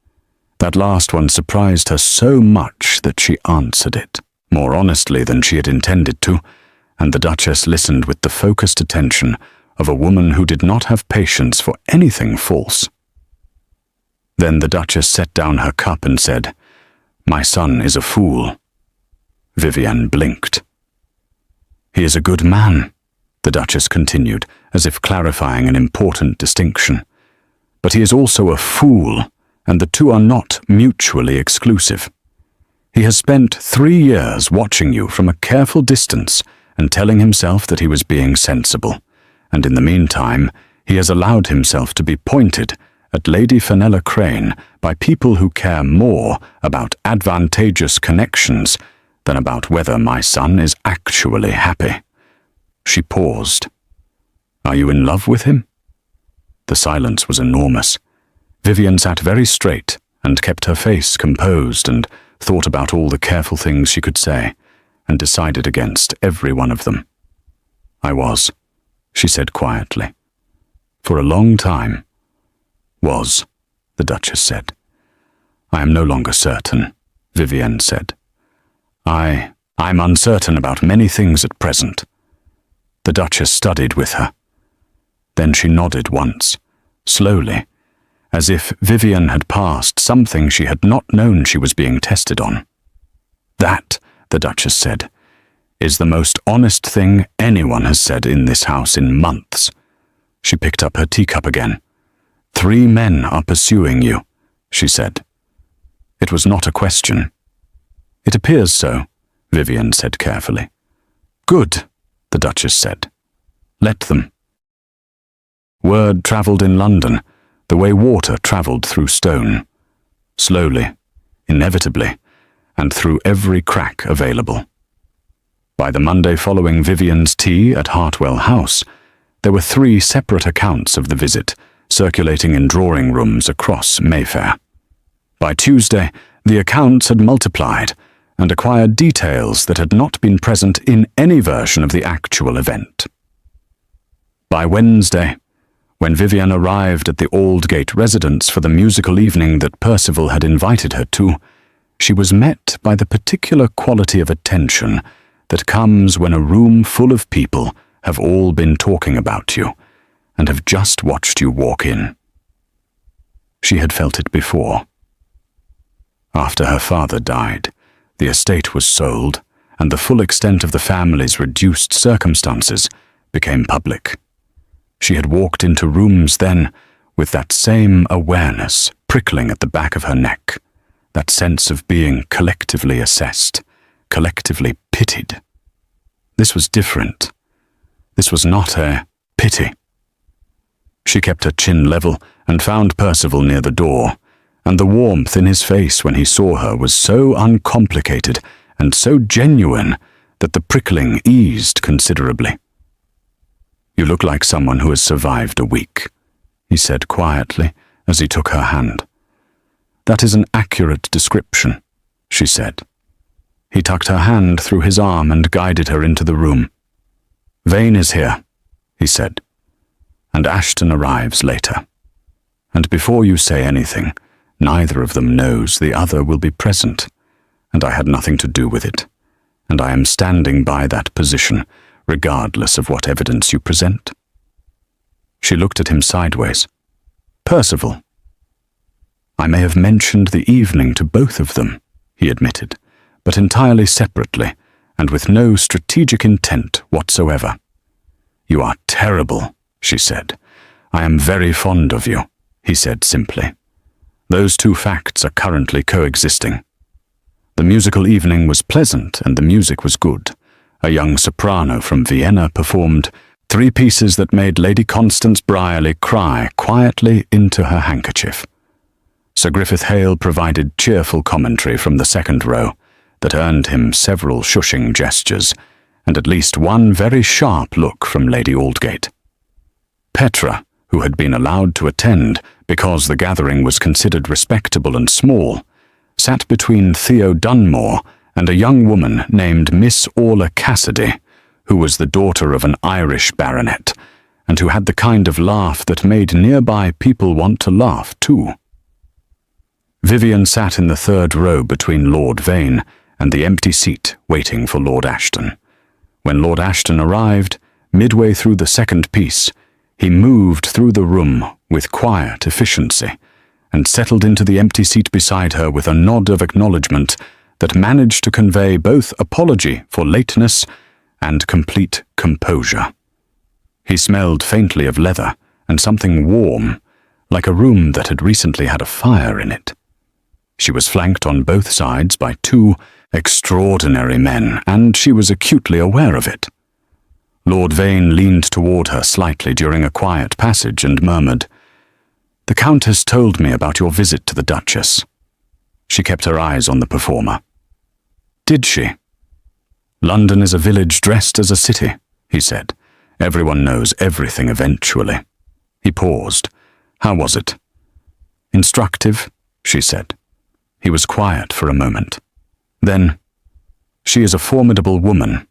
C: That last one surprised her so much that she answered it, more honestly than she had intended to, and the Duchess listened with the focused attention of a woman who did not have patience for anything false. Then the Duchess set down her cup and said, "My son is a fool." Vivian blinked. "He is a good man," the Duchess continued, as if clarifying an important distinction. "But he is also a fool, and the two are not mutually exclusive. He has spent 3 years watching you from a careful distance and telling himself that he was being sensible, and in the meantime he has allowed himself to be pointed at Lady Fenella Crane by people who care more about advantageous connections than about whether my son is actually happy." She paused. "Are you in love with him?" The silence was enormous. Vivian sat very straight and kept her face composed and thought about all the careful things she could say, and decided against every one of them. "I was," she said quietly. "For a long time." "Was," the Duchess said. "I am no longer certain," Vivienne said. I'm uncertain about many things at present." The Duchess studied with her. Then she nodded once, slowly, as if Vivian had passed something she had not known she was being tested on. "That," the Duchess said, "is the most honest thing anyone has said in this house in months." She picked up her teacup again. "3 men are pursuing you," she said. It was not a question. "It appears so," Vivian said carefully. "Good," the Duchess said. "Let them." Word travelled in London, the way water travelled through stone. Slowly, inevitably, and through every crack available. By the Monday following Vivian's tea at Hartwell House, there were 3 separate accounts of the visit, circulating in drawing rooms across Mayfair. By Tuesday, the accounts had multiplied and acquired details that had not been present in any version of the actual event. By Wednesday, when Vivian arrived at the Aldgate residence for the musical evening that Percival had invited her to, she was met by the particular quality of attention that comes when a room full of people have all been talking about you and have just watched you walk in. She had felt it before. After her father died, the estate was sold, and the full extent of the family's reduced circumstances became public. She had walked into rooms then with that same awareness prickling at the back of her neck, that sense of being collectively assessed, collectively pitied. This was different. This was not a pity. She kept her chin level and found Percival near the door, and the warmth in his face when he saw her was so uncomplicated and so genuine that the prickling eased considerably. "You look like someone who has survived a week," he said quietly as he took her hand. "That is an accurate description," she said. He tucked her hand through his arm and guided her into the room. "Vane is here," he said, "and Ashton arrives later. And before you say anything, neither of them knows the other will be present, and I had nothing to do with it, and I am standing by that position, regardless of what evidence you present." She looked at him sideways. "Percival." "I may have mentioned the evening to both of them," he admitted, "but entirely separately, and with no strategic intent whatsoever." "You are terrible," she said. "I am very fond of you," he said simply. "Those 2 facts are currently coexisting." The musical evening was pleasant and the music was good. A young soprano from Vienna performed 3 pieces that made Lady Constance Brierly cry quietly into her handkerchief. Sir Griffith Hale provided cheerful commentary from the 2nd row that earned him several shushing gestures and at least one very sharp look from Lady Aldgate. Petra, who had been allowed to attend because the gathering was considered respectable and small, sat between Theo Dunmore and a young woman named Miss Orla Cassidy, who was the daughter of an Irish baronet, and who had the kind of laugh that made nearby people want to laugh too. Vivian sat in the 3rd row between Lord Vane and the empty seat waiting for Lord Ashton. When Lord Ashton arrived, midway through the 2nd piece, he moved through the room with quiet efficiency and settled into the empty seat beside her with a nod of acknowledgement that managed to convey both apology for lateness and complete composure. He smelled faintly of leather and something warm, like a room that had recently had a fire in it. She was flanked on both sides by two extraordinary men, and she was acutely aware of it. Lord Vane leaned toward her slightly during a quiet passage and murmured, "The Countess told me about your visit to the Duchess." She kept her eyes on the performer. "Did she?" "London is a village dressed as a city," he said. "Everyone knows everything eventually." He paused. "How was it?" "Instructive," she said. He was quiet for a moment. Then, "She is a formidable woman.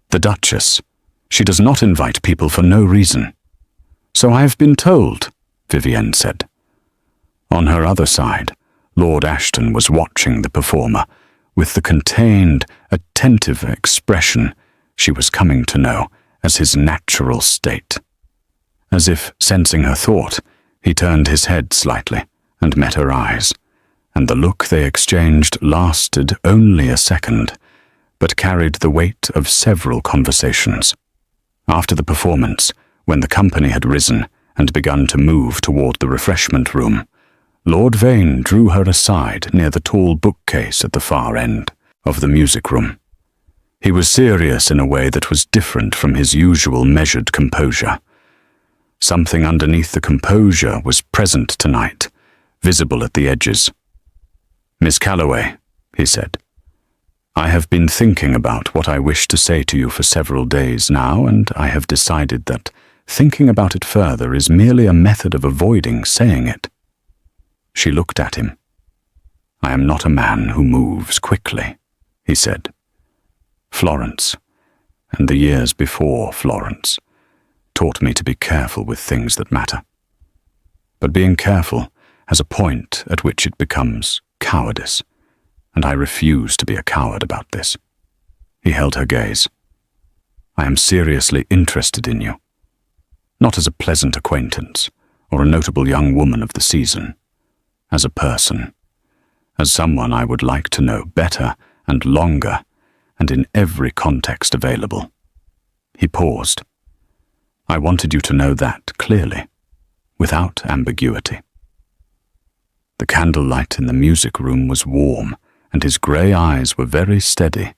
C: The Duchess. She does not invite people for no reason." "So I have been told," Vivienne said. On her other side, Lord Ashton was watching the performer with the contained, attentive expression she was coming to know as his natural state. As if sensing her thought, he turned his head slightly and met her eyes, and the look they exchanged lasted only a second, but carried the weight of several conversations. After the performance, when the company had risen and begun to move toward the refreshment room, Lord Vane drew her aside near the tall bookcase at the far end of the music room. He was serious in a way that was different from his usual measured composure. Something underneath the composure was present tonight, visible at the edges. "Miss Calloway," he said, "I have been thinking about what I wish to say to you for several days now, and I have decided that thinking about it further is merely a method of avoiding saying it." She looked at him. "I am not a man who moves quickly," he said. "Florence, and the years before Florence, taught me to be careful with things that matter. But being careful has a point at which it becomes cowardice, and I refuse to be a coward about this." He held her gaze. "I am seriously interested in you, not as a pleasant acquaintance or a notable young woman of the season, as a person, as someone I would like to know better and longer and in every context available." He paused. "I wanted you to know that clearly, without ambiguity." The candlelight in the music room was warm, and his grey eyes were very steady,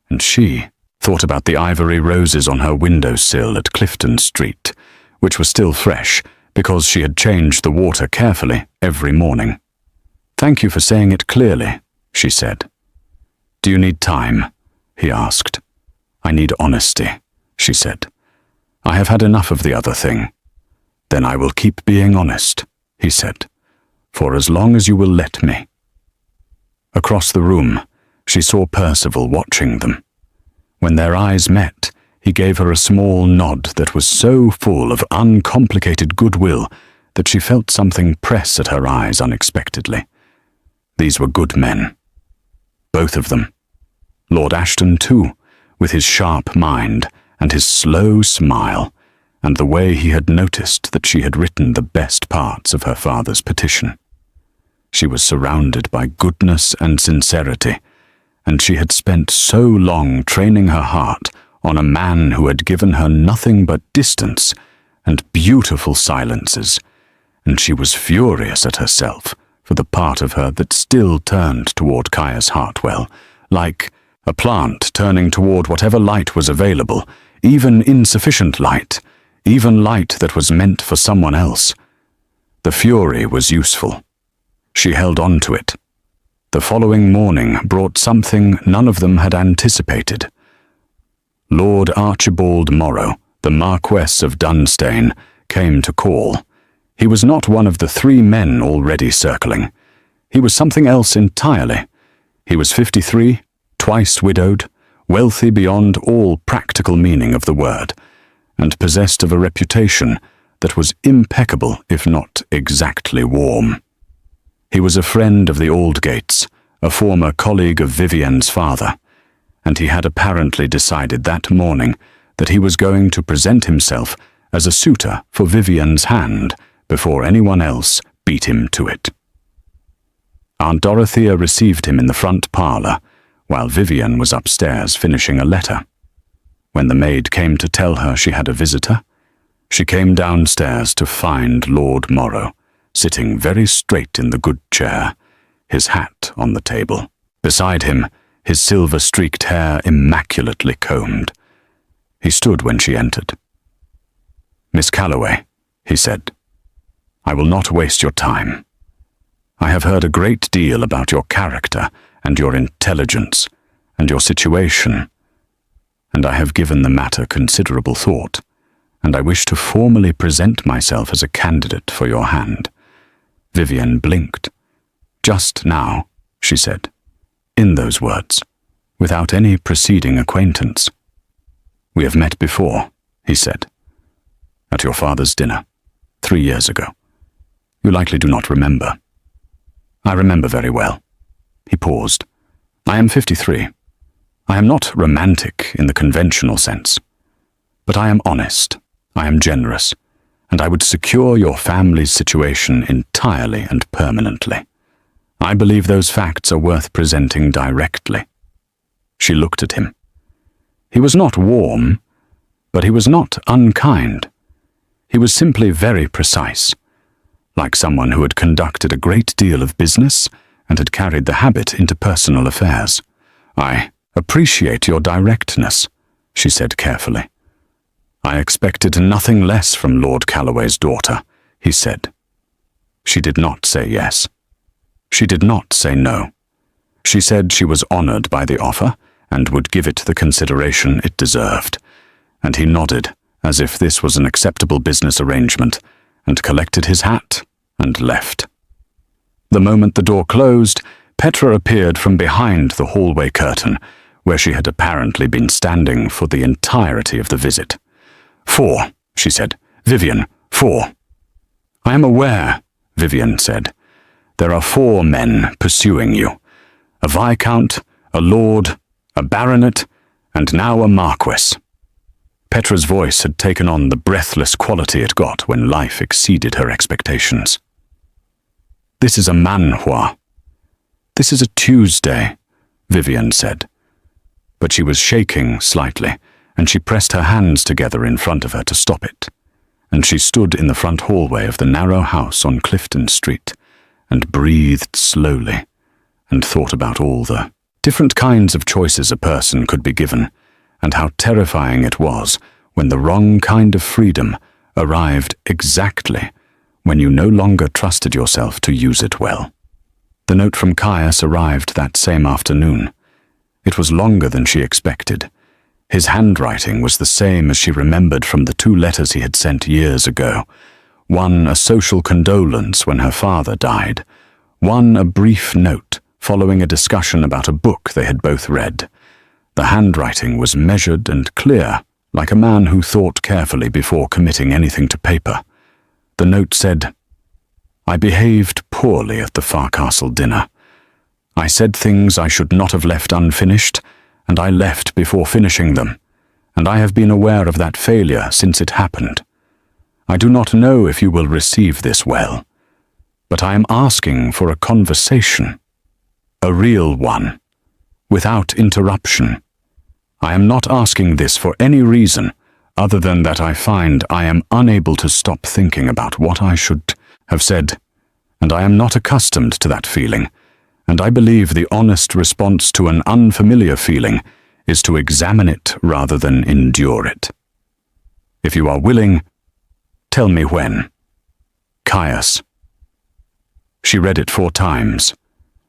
C: and she thought about the ivory roses on her windowsill at Clifton Street, which were still fresh because she had changed the water carefully every morning. "Thank you for saying it clearly," she said. "Do you need time?" he asked. "I need honesty," she said. "I have had enough of the other thing." "Then I will keep being honest," he said, "for as long as you will let me." Across the room, she saw Percival watching them. When their eyes met, he gave her a small nod that was so full of uncomplicated goodwill that she felt something press at her eyes unexpectedly. These were good men. Both of them. Lord Ashton, too, with his sharp mind and his slow smile, and the way he had noticed that she had written the best parts of her father's petition. She was surrounded by goodness and sincerity, and she had spent so long training her heart on a man who had given her nothing but distance and beautiful silences, and she was furious at herself for the part of her that still turned toward Caius Hartwell, like a plant turning toward whatever light was available, even insufficient light, even light that was meant for someone else. The fury was useful. She held on to it. The following morning brought something none of them had anticipated. Lord Archibald Morrow, the Marquess of Dunstane, came to call. He was not one of the 3 men already circling. He was something else entirely. He was 53, twice widowed, wealthy beyond all practical meaning of the word, and possessed of a reputation that was impeccable if not exactly warm. He was a friend of the Aldgates, a former colleague of Vivienne's father, and he had apparently decided that morning that he was going to present himself as a suitor for Vivienne's hand before anyone else beat him to it. Aunt Dorothea received him in the front parlour, while Vivienne was upstairs finishing a letter. when the maid came to tell her she had a visitor, she came downstairs to find Lord Morrow, sitting very straight in the good chair, his hat on the table. Beside him, his silver-streaked hair immaculately combed. He stood when she entered. "Miss Calloway," he said, "I will not waste your time. I have heard a great deal about your character and your intelligence and your situation, and I have given the matter considerable thought, and I wish to formally present myself as a candidate for your hand." Vivian blinked. "Just now," she said, in those words, without any preceding acquaintance. "We have met before," he said, "at your father's dinner, 3 years ago. You likely do not remember." "I remember very well." He paused. "I am 53. I am not romantic in the conventional sense, but I am honest, I am generous, and I would secure your family's situation entirely and permanently. I believe those facts are worth presenting directly." She looked at him. He was not warm, but he was not unkind. He was simply very precise, like someone who had conducted a great deal of business and had carried the habit into personal affairs. "I appreciate your directness," she said carefully. "I expected nothing less from Lord Calloway's daughter," he said. She did not say yes. She did not say no. She said she was honored by the offer and would give it the consideration it deserved, and he nodded as if this was an acceptable business arrangement, and collected his hat and left. The moment the door closed, Petra appeared from behind the hallway curtain, where she had apparently been standing for the entirety of the visit. "4," she said. "Vivian, 4. "I am aware," Vivian said. "There are 4 men pursuing you. A viscount, a lord, a baronet, and now a marquess." Petra's voice had taken on the breathless quality it got when life exceeded her expectations. "This is a manhua. This is a Tuesday," Vivian said. But she was shaking slightly, and she pressed her hands together in front of her to stop it. And she stood in the front hallway of the narrow house on Clifton Street, and breathed slowly, and thought about all the different kinds of choices a person could be given, and how terrifying it was when the wrong kind of freedom arrived exactly when you no longer trusted yourself to use it well. The note from Caius arrived that same afternoon. It was longer than she expected. His handwriting was the same as she remembered from the 2 letters he had sent years ago. One a social condolence when her father died, one a brief note following a discussion about a book they had both read. The handwriting was measured and clear, like a man who thought carefully before committing anything to paper. The note said, "I behaved poorly at the Farcastle dinner. I said things I should not have left unfinished, and I left before finishing them, and I have been aware of that failure since it happened. I do not know if you will receive this well, but I am asking for a conversation, a real one, without interruption. I am not asking this for any reason other than that I find I am unable to stop thinking about what I should have said, and I am not accustomed to that feeling, and I believe the honest response to an unfamiliar feeling is to examine it rather than endure it. If you are willing, tell me when. Caius." She read it 4 times.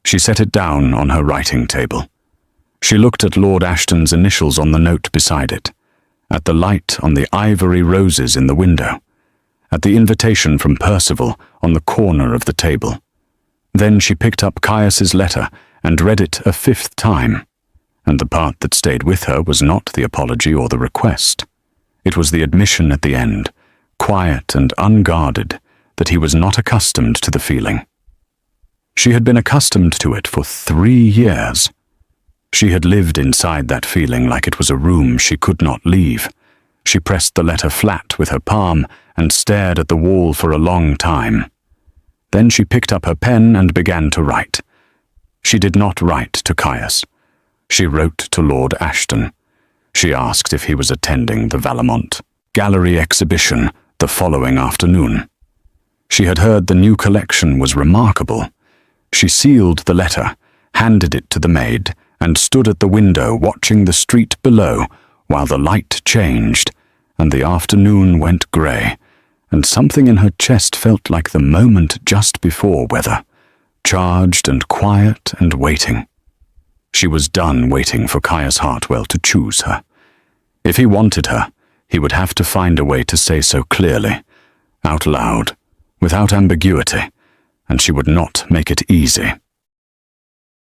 C: She set it down on her writing table. She looked at Lord Ashton's initials on the note beside it, at the light on the ivory roses in the window, at the invitation from Percival on the corner of the table. Then she picked up Caius's letter and read it a 5th time, and the part that stayed with her was not the apology or the request. It was the admission at the end, quiet and unguarded, that he was not accustomed to the feeling. She had been accustomed to it for 3 years. She had lived inside that feeling like it was a room she could not leave. She pressed the letter flat with her palm and stared at the wall for a long time. Then she picked up her pen and began to write. She did not write to Caius. She wrote to Lord Ashton. She asked if he was attending the Valemont Gallery exhibition the following afternoon. She had heard the new collection was remarkable. She sealed the letter, handed it to the maid, and stood at the window watching the street below while the light changed and the afternoon went grey, and something in her chest felt like the moment just before weather, charged and quiet and waiting. She was done waiting for Caius Hartwell to choose her. If he wanted her, he would have to find a way to say so clearly, out loud, without ambiguity, and she would not make it easy.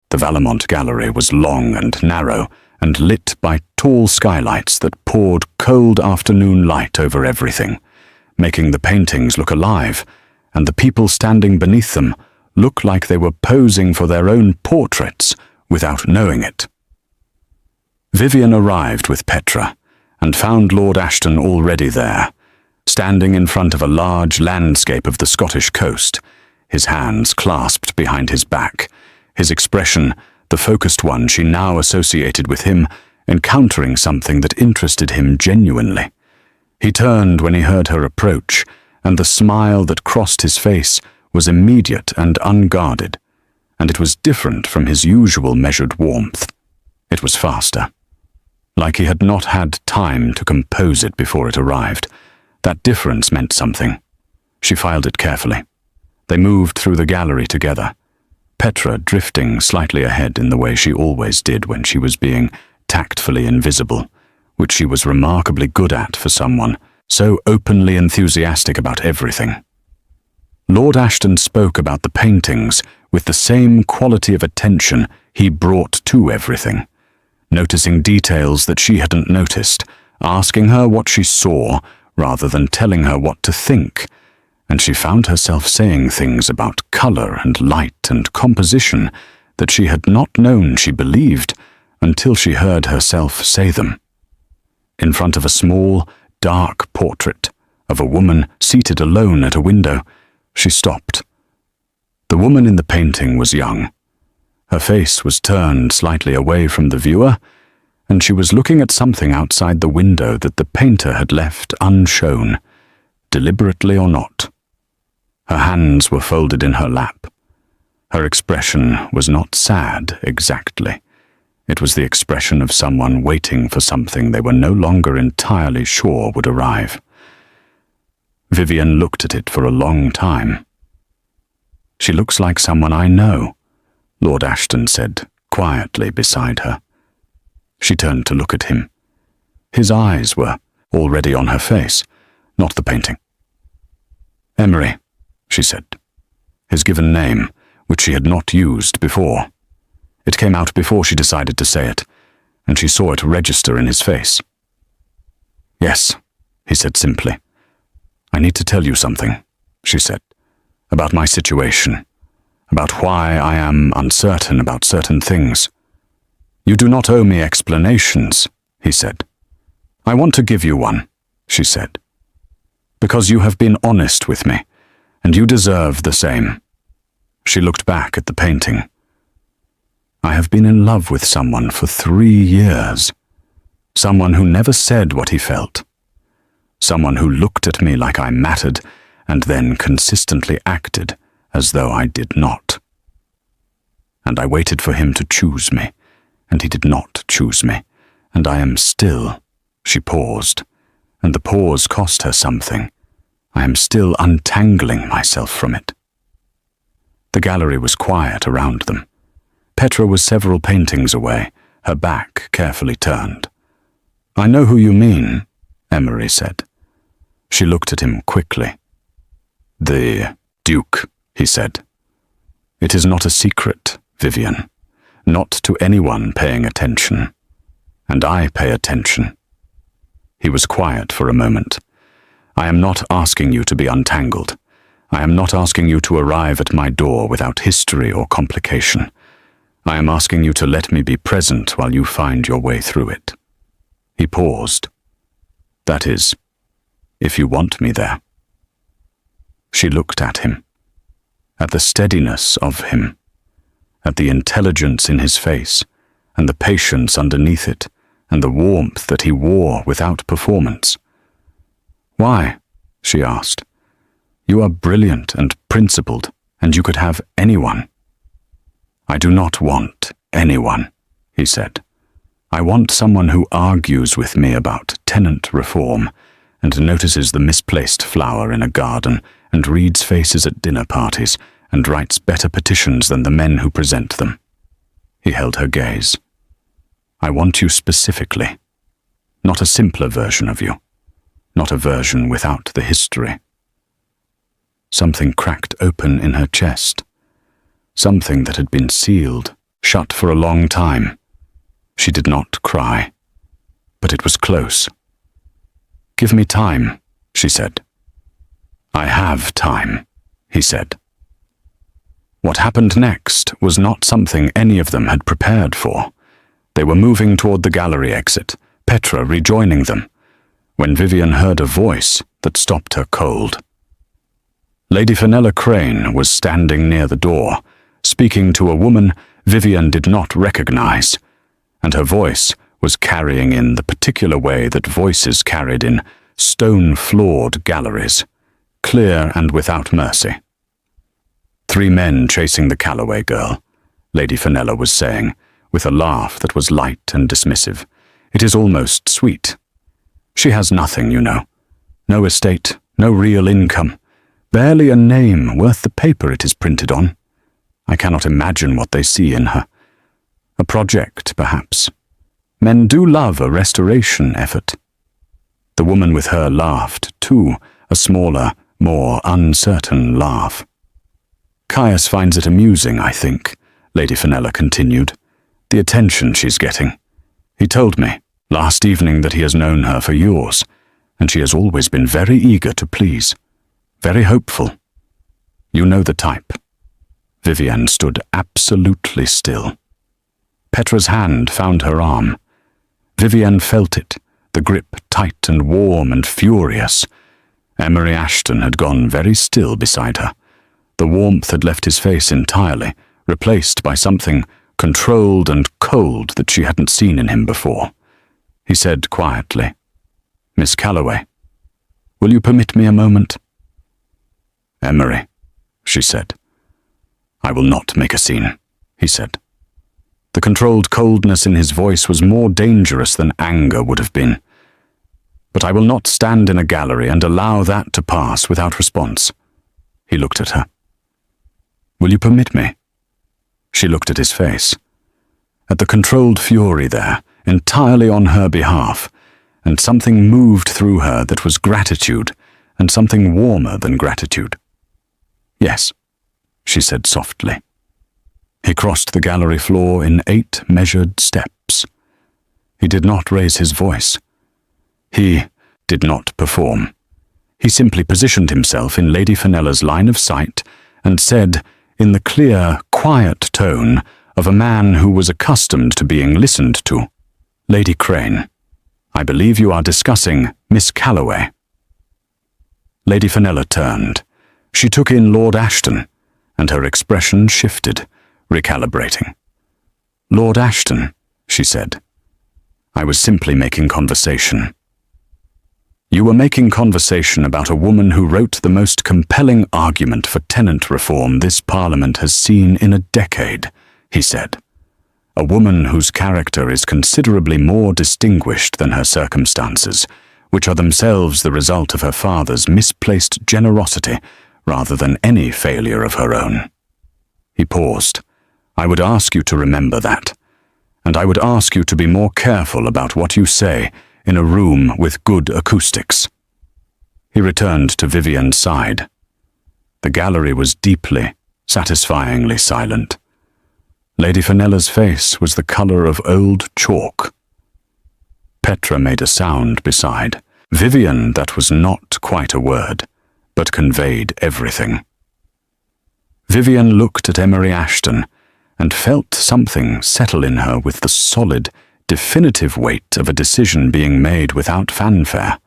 C: The Valemont Gallery was long and narrow, and lit by tall skylights that poured cold afternoon light over everything, making the paintings look alive, and the people standing beneath them look like they were posing for their own portraits without knowing it. Vivian arrived with Petra, and found Lord Ashton already there, standing in front of a large landscape of the Scottish coast, his hands clasped behind his back, his expression, the focused one she now associated with him, encountering something that interested him genuinely. He turned when he heard her approach, and the smile that crossed his face was immediate and unguarded, and it was different from his usual measured warmth. It was faster. Like he had not had time to compose it before it arrived. That difference meant something. She filed it carefully. They moved through the gallery together, Petra drifting slightly ahead in the way she always did when she was being tactfully invisible, which she was remarkably good at for someone so openly enthusiastic about everything. Lord Ashton spoke about the paintings with the same quality of attention he brought to everything, noticing details that she hadn't noticed, asking her what she saw rather than telling her what to think, and she found herself saying things about color and light and composition that she had not known she believed until she heard herself say them. In front of a small, dark portrait of a woman seated alone at a window, she stopped. The woman in the painting was young. Her face was turned slightly away from the viewer, and she was looking at something outside the window that the painter had left unshown, deliberately or not. Her hands were folded in her lap. Her expression was not sad exactly. It was the expression of someone waiting for something they were no longer entirely sure would arrive. Vivian looked at it for a long time. "She looks like someone I know," Lord Ashton said, quietly beside her. She turned to look at him. His eyes were already on her face, not the painting. "Emery," she said, his given name, which she had not used before. It came out before she decided to say it, and she saw it register in his face. "Yes," he said simply. "I need to tell you something," she said, "about my situation, about why I am uncertain about certain things." "You do not owe me explanations," he said. "I want to give you one," she said, "because you have been honest with me, and you deserve the same." She looked back at the painting. "I have been in love with someone for 3 years. Someone who never said what he felt. Someone who looked at me like I mattered and then consistently acted as though I did not. And I waited for him to choose me, and he did not choose me, and I am still," she paused, and the pause cost her something. "I am still untangling myself from it." The gallery was quiet around them. Petra was several paintings away, her back carefully turned. "I know who you mean," Emery said. She looked at him quickly. "The Duke," he said. "It is not a secret, Vivian, not to anyone paying attention. And I pay attention." He was quiet for a moment. "I am not asking you to be untangled. I am not asking you to arrive at my door without history or complication. I am asking you to let me be present while you find your way through it." He paused. "That is, if you want me there." She looked at him, at the steadiness of him, at the intelligence in his face and the patience underneath it, and the warmth that he wore without performance. "Why?" she asked. "You are brilliant and principled, and you could have anyone." "I do not want anyone," he said. "I want someone who argues with me about tenant reform, and notices the misplaced flower in a garden, and reads faces at dinner parties, and writes better petitions than the men who present them." He held her gaze. "I want you specifically, not a simpler version of you, not a version without the history." Something cracked open in her chest, something that had been sealed, shut for a long time. She did not cry, but it was close. "Give me time," she said. "I have time," he said. What happened next was not something any of them had prepared for. They were moving toward the gallery exit, Petra rejoining them, when Vivian heard a voice that stopped her cold. Lady Fenella Crane was standing near the door, speaking to a woman Vivian did not recognize, and her voice was carrying in the particular way that voices carried in stone-floored galleries, clear and without mercy. "3 men chasing the Calloway girl," Lady Fenella was saying, with a laugh that was light and dismissive. "It is almost sweet. She has nothing, you know. No estate, no real income, barely a name worth the paper it is printed on. I cannot imagine what they see in her. A project, perhaps. Men do love a restoration effort." The woman with her laughed, too, a smaller, more uncertain laugh. "Caius finds it amusing, I think," Lady Fenella continued. "The attention she's getting. He told me last evening that he has known her for years, and she has always been very eager to please, very hopeful. You know the type." Vivian stood absolutely still. Petra's hand found her arm. Vivian felt it, the grip tight and warm and furious. Emery Ashton had gone very still beside her. The warmth had left his face entirely, replaced by something controlled and cold that she hadn't seen in him before. He said quietly, "Miss Calloway, will you permit me a moment?" "Emery," she said. "I will not make a scene," he said. The controlled coldness in his voice was more dangerous than anger would have been. "But I will not stand in a gallery and allow that to pass without response." He looked at her. "Will you permit me?" She looked at his face, at the controlled fury there, entirely on her behalf, and something moved through her that was gratitude, and something warmer than gratitude. "Yes," she said softly. He crossed the gallery floor in 8 measured steps. He did not raise his voice. He did not perform. He simply positioned himself in Lady Fenella's line of sight and said, in the clear, quiet tone of a man who was accustomed to being listened to, "Lady Crane, I believe you are discussing Miss Calloway." Lady Fenella turned. She took in Lord Ashton, and her expression shifted, recalibrating. "Lord Ashton," she said, "I was simply making conversation." "You were making conversation about a woman who wrote the most compelling argument for tenant reform this Parliament has seen in a decade," he said. "A woman whose character is considerably more distinguished than her circumstances, which are themselves the result of her father's misplaced generosity rather than any failure of her own." He paused. "I would ask you to remember that, and I would ask you to be more careful about what you say in a room with good acoustics." He returned to Vivian's side. The gallery was deeply, satisfyingly silent. Lady Fenella's face was the color of old chalk. Petra made a sound beside. Vivian, that was not quite a word, but conveyed everything. Vivian looked at Emery Ashton and felt something settle in her with the solid, definitive weight of a decision being made without fanfare.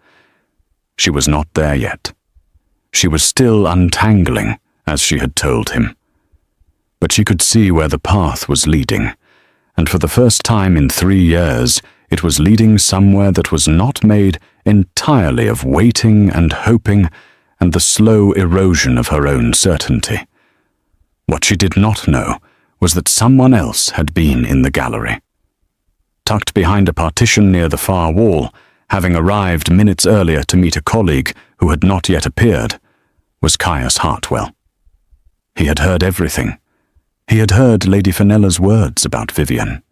C: She was not there yet. She was still untangling, as she had told him. But she could see where the path was leading, and for the first time in 3 years, it was leading somewhere that was not made entirely of waiting and hoping and the slow erosion of her own certainty. What she did not know was that someone else had been in the gallery. Tucked behind a partition near the far wall, having arrived minutes earlier to meet a colleague who had not yet appeared, was Caius Hartwell. He had heard everything. He had heard Lady Fenella's words about Vivian.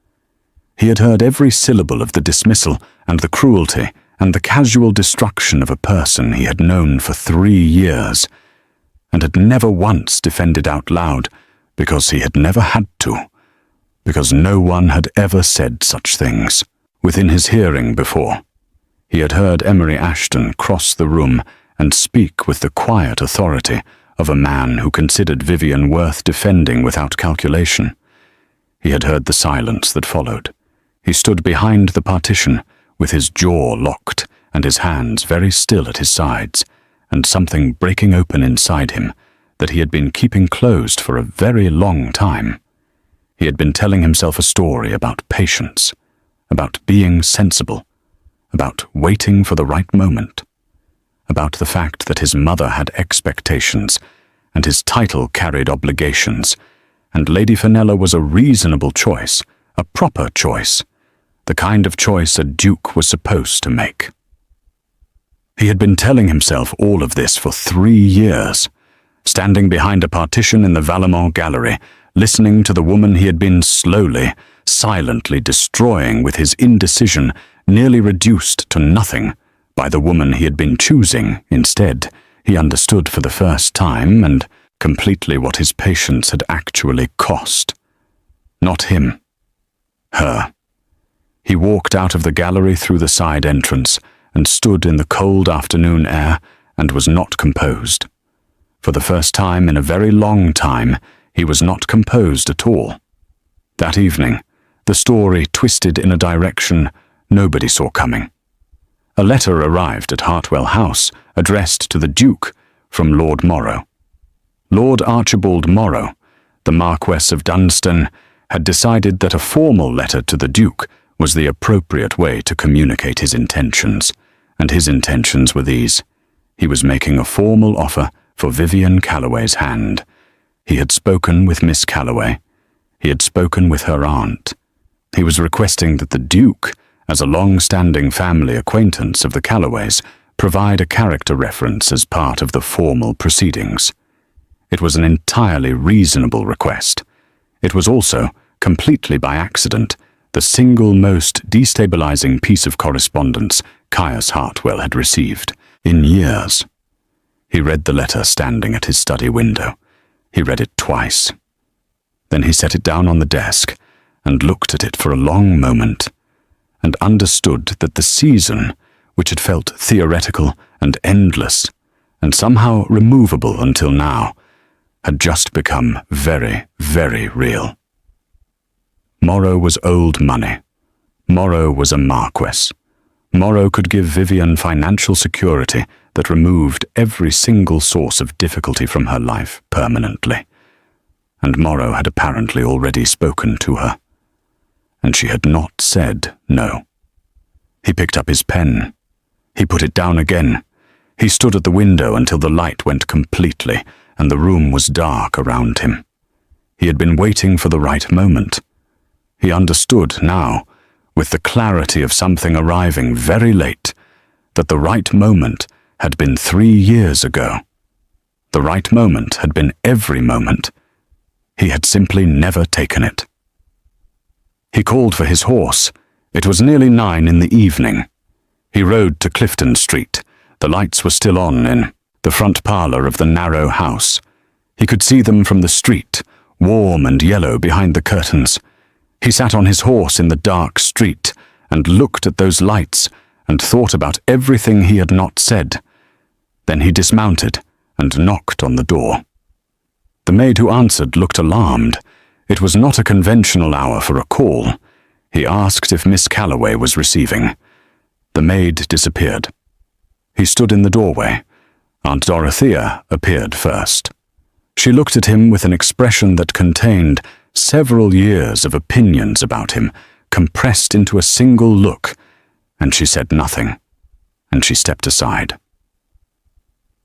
C: He had heard every syllable of the dismissal and the cruelty and the casual destruction of a person he had known for 3 years, and had never once defended out loud because he had never had to, because no one had ever said such things within his hearing before. He had heard Emery Ashton cross the room and speak with the quiet authority of a man who considered Vivian worth defending without calculation. He had heard the silence that followed. He stood behind the partition, with his jaw locked and his hands very still at his sides, and something breaking open inside him that he had been keeping closed for a very long time. He had been telling himself a story about patience, about being sensible, about waiting for the right moment, about the fact that his mother had expectations, and his title carried obligations, and Lady Fenella was a reasonable choice, a proper choice, the kind of choice a duke was supposed to make. He had been telling himself all of this for 3 years, standing behind a partition in the Valemont Gallery, listening to the woman he had been slowly, silently destroying with his indecision, nearly reduced to nothing by the woman he had been choosing. Instead, he understood for the first time, and completely, what his patience had actually cost. Not him. Her. He walked out of the gallery through the side entrance and stood in the cold afternoon air and was not composed. For the first time in a very long time, he was not composed at all. That evening, the story twisted in a direction nobody saw coming. A letter arrived at Hartwell House, addressed to the Duke, from Lord Morrow. Lord Archibald Morrow, the Marquess of Dunstan, had decided that a formal letter to the Duke was the appropriate way to communicate his intentions, and his intentions were these. He was making a formal offer for Vivian Calloway's hand. He had spoken with Miss Calloway. He had spoken with her aunt. He was requesting that the Duke, as a long-standing family acquaintance of the Calloways, provide a character reference as part of the formal proceedings. It was an entirely reasonable request. It was also, completely by accident, the single most destabilizing piece of correspondence Caius Hartwell had received in years. He read the letter standing at his study window. He read it twice. Then he set it down on the desk and looked at it for a long moment, and understood that the season, which had felt theoretical and endless, and somehow removable until now, had just become very, very real. Morrow was old money. Morrow was a marquess. Morrow could give Vivian financial security that removed every single source of difficulty from her life permanently. And Morrow had apparently already spoken to her. And she had not said no. He picked up his pen. He put it down again. He stood at the window until the light went completely and the room was dark around him. He had been waiting for the right moment. He understood now, with the clarity of something arriving very late, that the right moment had been 3 years ago. The right moment had been every moment. He had simply never taken it. He called for his horse. It was nearly 9 in the evening. He rode to Clifton Street. The lights were still on in the front parlour of the narrow house. He could see them from the street, warm and yellow behind the curtains. He sat on his horse in the dark street and looked at those lights and thought about everything he had not said. Then he dismounted and knocked on the door. The maid who answered looked alarmed. It was not a conventional hour for a call. He asked if Miss Calloway was receiving. The maid disappeared. He stood in the doorway. Aunt Dorothea appeared first. She looked at him with an expression that contained several years of opinions about him, compressed into a single look, and she said nothing, and she stepped aside.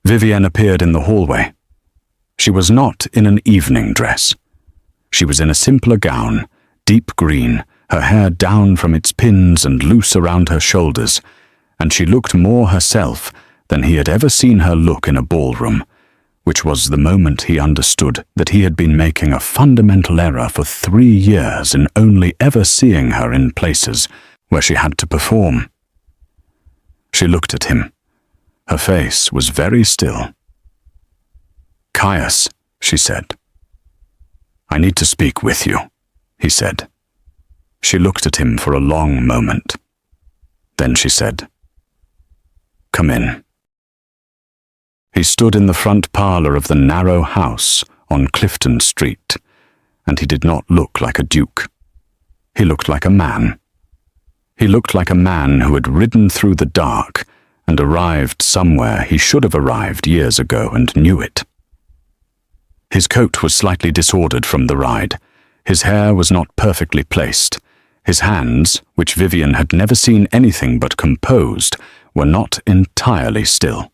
C: Vivienne appeared in the hallway. She was not in an evening dress. She was in a simpler gown, deep green, her hair down from its pins and loose around her shoulders, and she looked more herself than he had ever seen her look in a ballroom, which was the moment he understood that he had been making a fundamental error for 3 years in only ever seeing her in places where she had to perform. She looked at him. Her face was very still. "Caius," she said. "I need to speak with you," he said. She looked at him for a long moment. Then she said, "Come in." He stood in the front parlour of the narrow house on Clifton Street, and he did not look like a duke. He looked like a man. He looked like a man who had ridden through the dark and arrived somewhere he should have arrived years ago and knew it. His coat was slightly disordered from the ride. His hair was not perfectly placed. His hands, which Vivienne had never seen anything but composed, were not entirely still.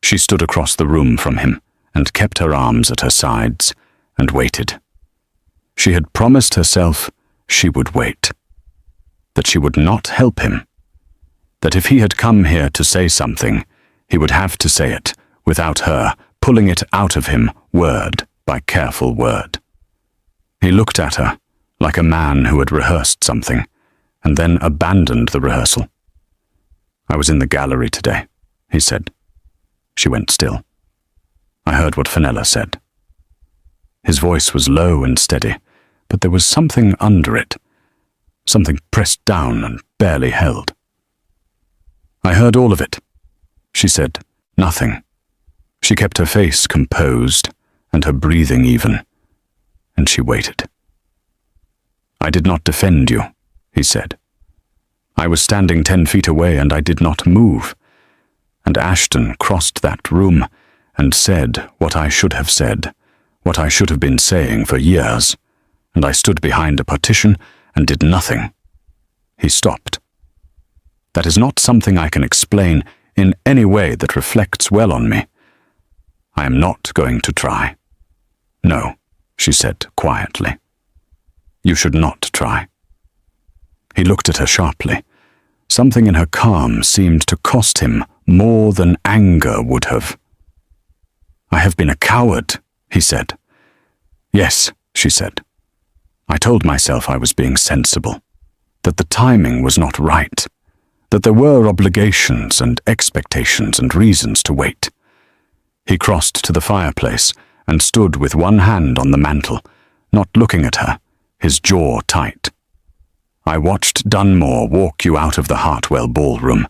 C: She stood across the room from him and kept her arms at her sides and waited. She had promised herself she would wait, that she would not help him, that if he had come here to say something, he would have to say it without her pulling it out of him word by careful word. He looked at her like a man who had rehearsed something and then abandoned the rehearsal. "I was in the gallery today," he said. She went still. "I heard what Fenella said." His voice was low and steady, but there was something under it, something pressed down and barely held. "I heard all of it," she said. "Nothing." She kept her face composed and her breathing even, and she waited. "I did not defend you," he said. "I was standing 10 feet away and I did not move. And Ashton crossed that room and said what I should have said, what I should have been saying for years, and I stood behind a partition and did nothing." He stopped. "That is not something I can explain in any way that reflects well on me. I am not going to try." "No," she said quietly. "You should not try." He looked at her sharply. Something in her calm seemed to cost him more than anger would have. "I have been a coward," he said. "Yes," she said. "I told myself I was being sensible, that the timing was not right, that there were obligations and expectations and reasons to wait." He crossed to the fireplace and stood with one hand on the mantel, not looking at her, his jaw tight. "I watched Dunmore walk you out of the Hartwell ballroom,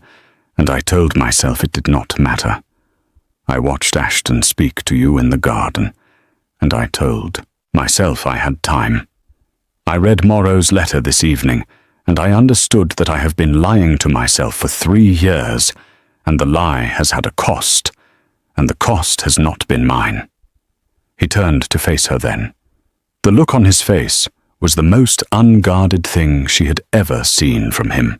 C: and I told myself it did not matter. I watched Ashton speak to you in the garden, and I told myself I had time. I read Morrow's letter this evening, and I understood that I have been lying to myself for 3 years, and the lie has had a cost, and the cost has not been mine." He turned to face her then. The look on his face was the most unguarded thing she had ever seen from him.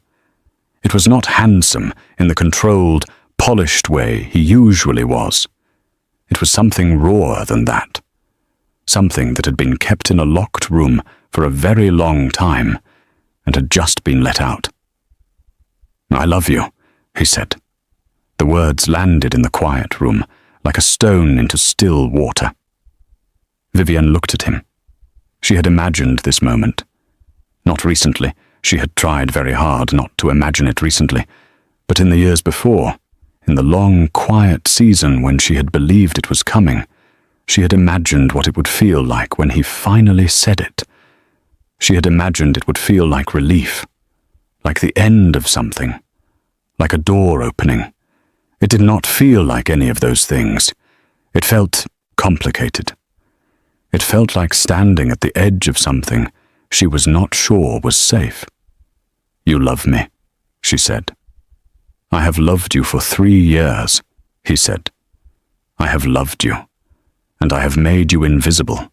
C: It was not handsome in the controlled, polished way he usually was. It was something rawer than that, something that had been kept in a locked room for a very long time and had just been let out. "I love you," he said. The words landed in the quiet room like a stone into still water. Vivienne looked at him. She had imagined this moment. Not recently. She had tried very hard not to imagine it recently, but in the years before, in the long, quiet season when she had believed it was coming, she had imagined what it would feel like when he finally said it. She had imagined it would feel like relief, like the end of something, like a door opening. It did not feel like any of those things. It felt complicated. It felt like standing at the edge of something she was not sure was safe. "You love me," she said. "I have loved you for 3 years," he said. "I have loved you, and I have made you invisible.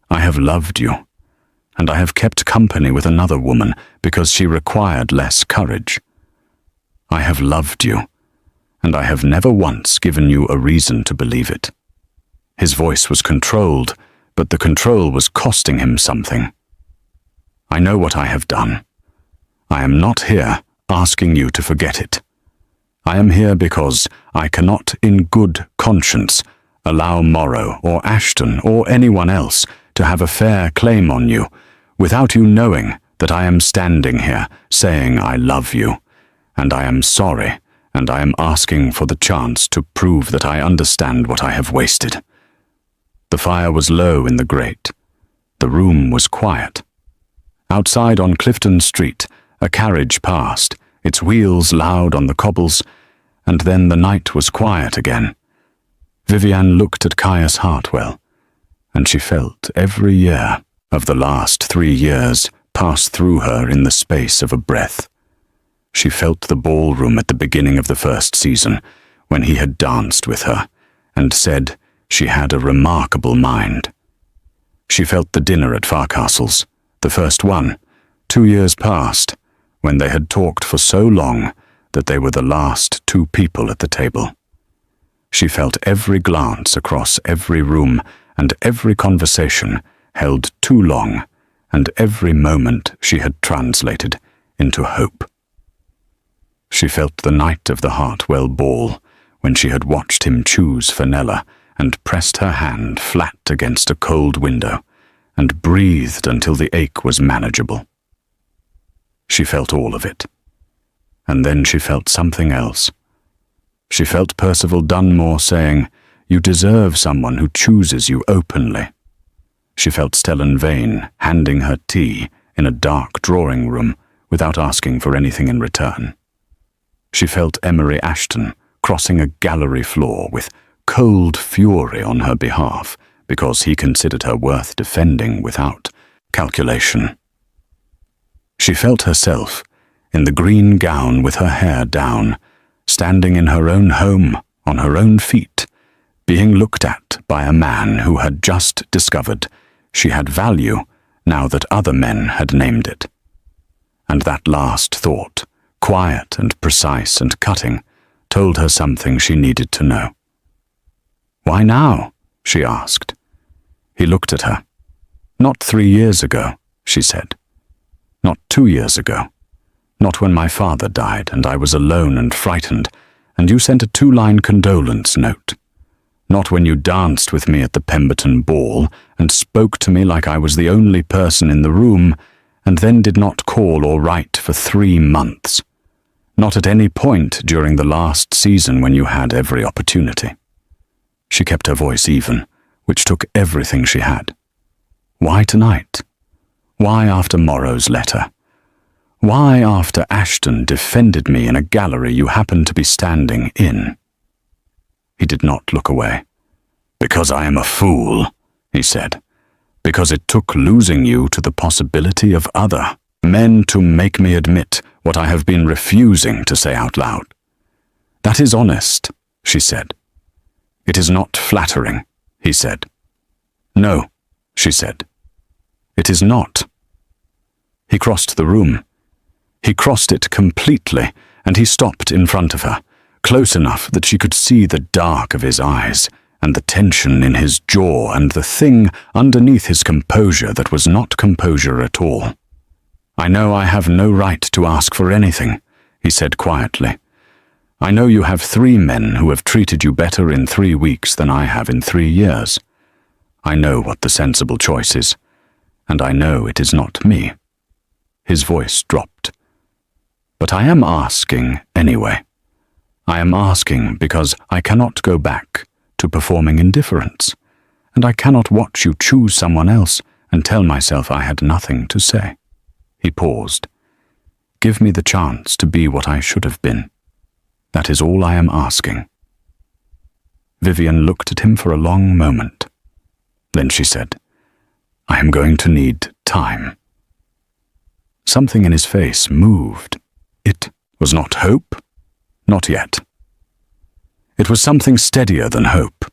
C: I have loved you, and I have kept company with another woman because she required less courage. I have loved you, and I have never once given you a reason to believe it." His voice was controlled, but the control was costing him something. "I know what I have done. I am not here asking you to forget it. I am here because I cannot in good conscience allow Morrow or Ashton or anyone else to have a fair claim on you without you knowing that I am standing here saying I love you, and I am sorry, and I am asking for the chance to prove that I understand what I have wasted." The fire was low in the grate. The room was quiet. Outside on Clifton Street, a carriage passed, its wheels loud on the cobbles, and then the night was quiet again. Vivian looked at Caius Hartwell, and she felt every year of the last 3 years pass through her in the space of a breath. She felt the ballroom at the beginning of the first season, when he had danced with her, and said she had a remarkable mind. She felt the dinner at Farcastle's, the first one, 2 years past, when they had talked for so long that they were the last 2 people at the table. She felt every glance across every room and every conversation held too long, and every moment she had translated into hope. She felt the night of the Hartwell ball, when she had watched him choose Fenella and pressed her hand flat against a cold window, and breathed until the ache was manageable. She felt all of it. And then she felt something else. She felt Percival Dunmore saying, "You deserve someone who chooses you openly." She felt Stellan Vane handing her tea in a dark drawing room without asking for anything in return. She felt Emery Ashton crossing a gallery floor with cold fury on her behalf because he considered her worth defending without calculation. She felt herself in the green gown with her hair down, standing in her own home on her own feet, being looked at by a man who had just discovered she had value now that other men had named it. And that last thought, quiet and precise and cutting, told her something she needed to know. "Why now?" she asked. He looked at her. "Not 3 years ago," she said. "Not 2 years ago. Not when my father died and I was alone and frightened, and you sent a 2-line condolence note. Not when you danced with me at the Pemberton ball and spoke to me like I was the only person in the room, and then did not call or write for 3 months. Not at any point during the last season when you had every opportunity." She kept her voice even, which took everything she had. "Why tonight? Why after Morrow's letter? Why after Ashton defended me in a gallery you happened to be standing in?" He did not look away. "Because I am a fool," he said. "Because it took losing you to the possibility of other men to make me admit what I have been refusing to say out loud." "That is honest," she said. "It is not flattering," he said. "No," she said. "It is not." He crossed the room. He crossed it completely, and he stopped in front of her, close enough that she could see the dark of his eyes, and the tension in his jaw, and the thing underneath his composure that was not composure at all. "I know I have no right to ask for anything," he said quietly. "I know you have 3 men who have treated you better in 3 weeks than I have in 3 years. I know what the sensible choice is, and I know it is not me." His voice dropped. "But I am asking anyway. I am asking because I cannot go back to performing indifference, and I cannot watch you choose someone else and tell myself I had nothing to say." He paused. "Give me the chance to be what I should have been. That is all I am asking." Vivian looked at him for a long moment. Then she said, "I am going to need time." Something in his face moved. It was not hope. Not yet. It was something steadier than hope.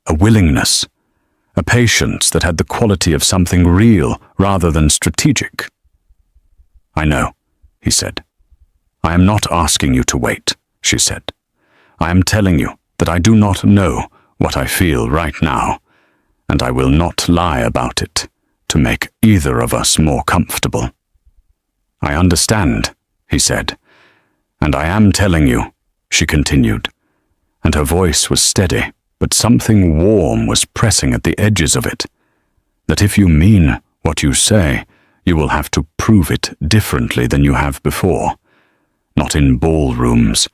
C: A willingness. a patience that had the quality of something real rather than strategic. "I know," he said. "I am not asking you to wait," she said. "I am telling you that I do not know what I feel right now, and I will not lie about it to make either of us more comfortable." "I understand," he said. "And I am telling you," she continued, and her voice was steady, but something warm was pressing at the edges of it, "that if you mean what you say, you will have to prove it differently than you have before. Not in ballrooms,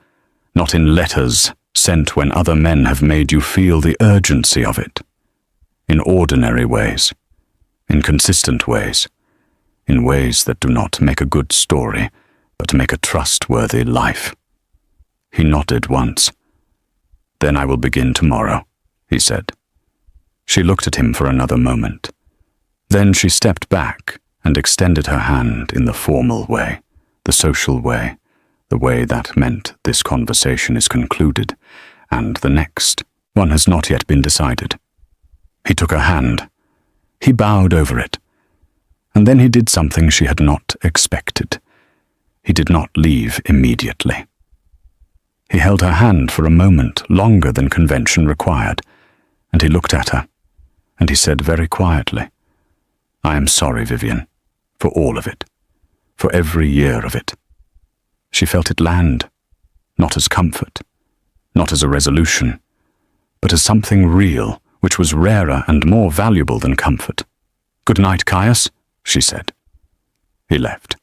C: not in letters sent when other men have made you feel the urgency of it. In ordinary ways, in consistent ways, in ways that do not make a good story, but make a trustworthy life." He nodded once. "Then I will begin tomorrow," he said. She looked at him for another moment. Then she stepped back and extended her hand in the formal way, the social way, the way that meant this conversation is concluded, and the next one has not yet been decided. He took her hand. He bowed over it. And then he did something she had not expected. He did not leave immediately. He held her hand for a moment longer than convention required, and he looked at her, and he said very quietly, "I am sorry, Vivian, for all of it, for every year of it." She felt it land, not as comfort, not as a resolution, but as something real, which was rarer and more valuable than comfort. "Good night, Caius," she said. He left.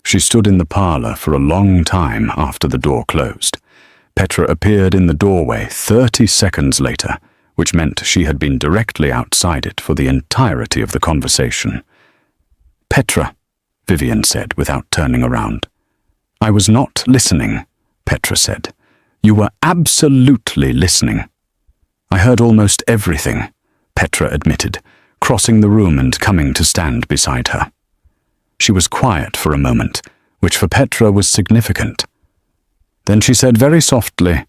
C: She stood in the parlor for a long time after the door closed. Petra appeared in the doorway 30 seconds later, which meant she had been directly outside it for the entirety of the conversation. "Petra," Vivian said without turning around. "I was not listening," Petra said. "You were absolutely listening." "I heard almost everything," Petra admitted, crossing the room and coming to stand beside her. She was quiet for a moment, which for Petra was significant. Then she said very softly,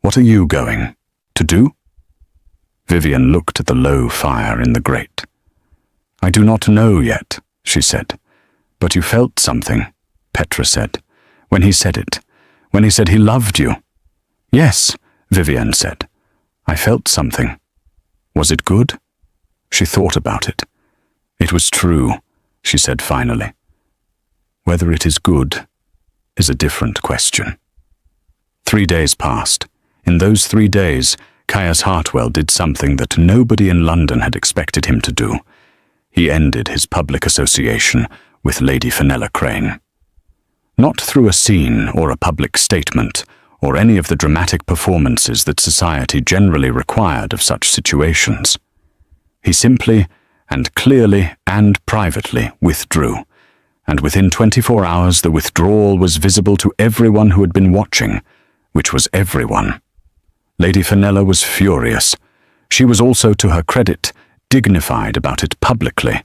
C: "What are you going to do?" Vivian looked at the low fire in the grate. "I do not know yet," she said. "But you felt something," Petra said, "when he said it, when he said he loved you." "Yes," Vivian said. "I felt something. Was it good?" She thought about it. "It was true," she said finally. "Whether it is good is a different question." 3 days passed. In those 3 days, Caius Hartwell did something that nobody in London had expected him to do. He ended his public association with Lady Fenella Crane. Not through a scene or a public statement, or any of the dramatic performances that society generally required of such situations. He simply and clearly and privately withdrew, and within 24 hours the withdrawal was visible to everyone who had been watching, which was everyone. Lady Fenella was furious. She was also, to her credit, dignified about it publicly,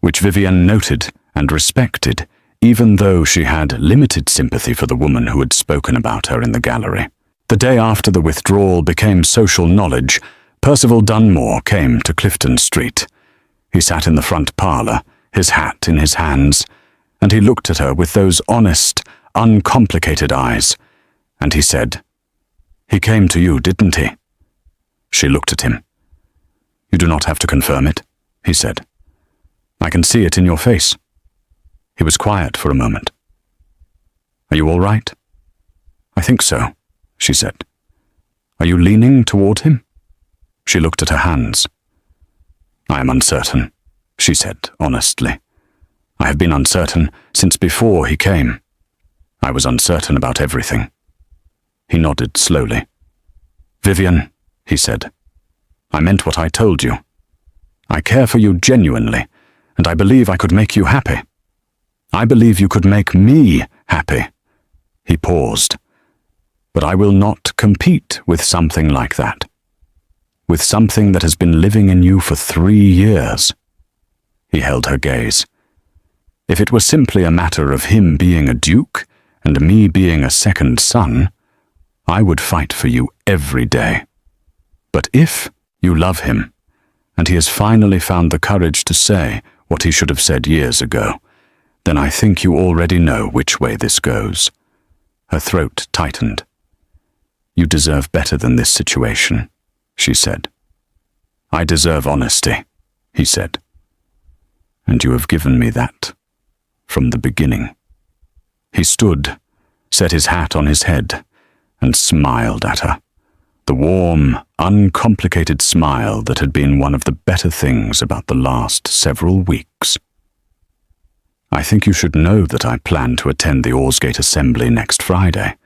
C: which Vivian noted and respected, even though she had limited sympathy for the woman who had spoken about her in the gallery. The day after the withdrawal became social knowledge, Percival Dunmore came to Clifton Street. He sat in the front parlour, his hat in his hands, and he looked at her with those honest, uncomplicated eyes, and he said, "He came to you, didn't he?" She looked at him. "You do not have to confirm it," he said. "I can see it in your face." He was quiet for a moment. "Are you all right?" "I think so," she said. "Are you leaning toward him?" She looked at her hands. "I am uncertain," she said honestly. "I have been uncertain since before he came. I was uncertain about everything." He nodded slowly. "Vivian," he said, "I meant what I told you. I care for you genuinely, and I believe I could make you happy. I believe you could make me happy." He paused. "But I will not compete with something like that. With something that has been living in you for 3 years. He held her gaze. "If it were simply a matter of him being a duke and me being a second son, I would fight for you every day. But if you love him, and he has finally found the courage to say what he should have said years ago, then I think you already know which way this goes. Her throat tightened. You deserve better than this situation, she said. I deserve honesty, he said. And you have given me that from the beginning. He stood, set his hat on his head, and smiled at her. The warm, uncomplicated smile that had been one of the better things about the last several weeks. I think you should know that I plan to attend the Orsgate Assembly next Friday.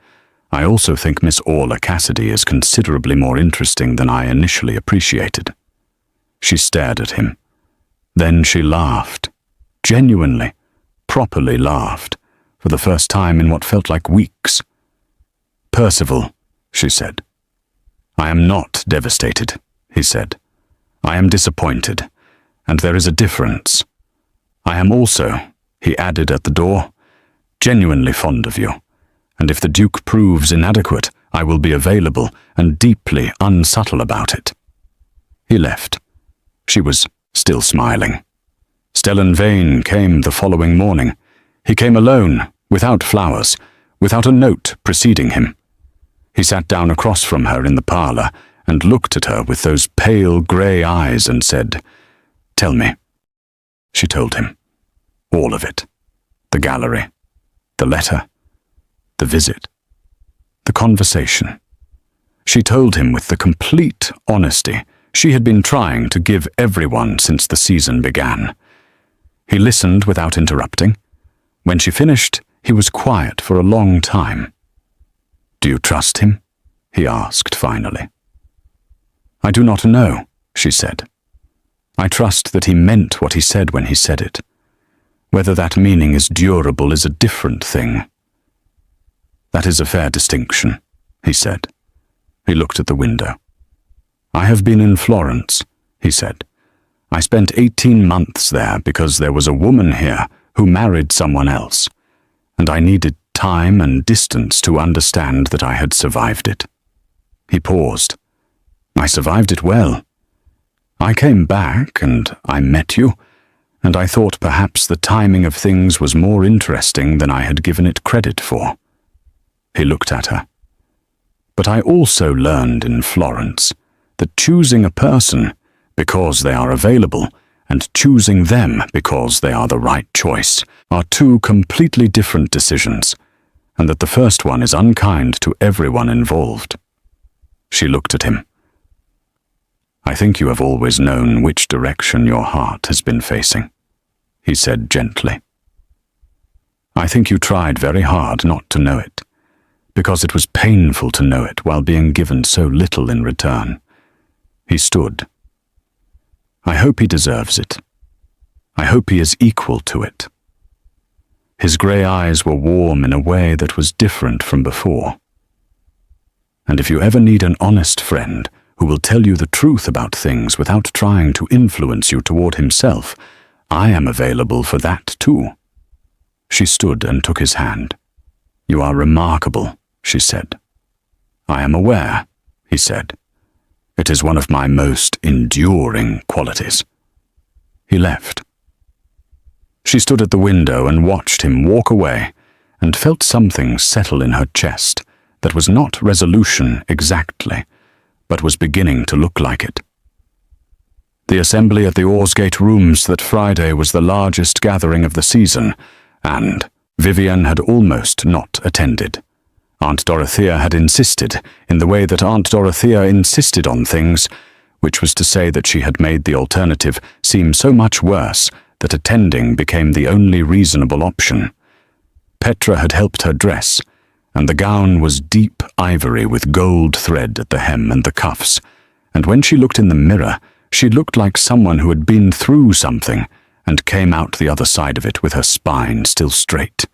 C: I also think Miss Orla Cassidy is considerably more interesting than I initially appreciated. She stared at him. Then she laughed. Genuinely, properly laughed, for the first time in what felt like weeks. Percival, she said. I am not devastated, he said. I am disappointed, and there is a difference. I am also, he added at the door, genuinely fond of you, and if the Duke proves inadequate, I will be available and deeply unsubtle about it. He left. She was still smiling. Stellan Vane came the following morning. He came alone, without flowers, without a note preceding him. He sat down across from her in the parlour and looked at her with those pale grey eyes and said, Tell me. She told him. All of it. The gallery. The letter. The visit. The conversation. She told him with the complete honesty she had been trying to give everyone since the season began. He listened without interrupting. When she finished, he was quiet for a long time. Do you trust him? He asked finally. I do not know, she said. I trust that he meant what he said when he said it. Whether that meaning is durable is a different thing. That is a fair distinction, he said. He looked at the window. I have been in Florence, he said. I spent 18 months there because there was a woman here who married someone else, and I needed time and distance to understand that I had survived it. He paused. I survived it well. I came back and I met you, and I thought perhaps the timing of things was more interesting than I had given it credit for. He looked at her. But I also learned in Florence that choosing a person because they are available and choosing them because they are the right choice are two completely different decisions, and that the first one is unkind to everyone involved. She looked at him. I think you have always known which direction your heart has been facing, he said gently. I think you tried very hard not to know it, because it was painful to know it while being given so little in return. He stood. I hope he deserves it. I hope he is equal to it. His grey eyes were warm in a way that was different from before. And if you ever need an honest friend who will tell you the truth about things without trying to influence you toward himself, I am available for that too. She stood and took his hand. You are remarkable, she said. I am aware, he said. It is one of my most enduring qualities. He left. She stood at the window and watched him walk away and felt something settle in her chest that was not resolution exactly, but was beginning to look like it. The assembly at the Orsgate rooms that Friday was the largest gathering of the season, and Vivian had almost not attended. Aunt Dorothea had insisted, in the way that Aunt Dorothea insisted on things, which was to say that she had made the alternative seem so much worse that attending became the only reasonable option. Petra had helped her dress, and the gown was deep ivory with gold thread at the hem and the cuffs, and when she looked in the mirror, she looked like someone who had been through something and came out the other side of it with her spine still straight.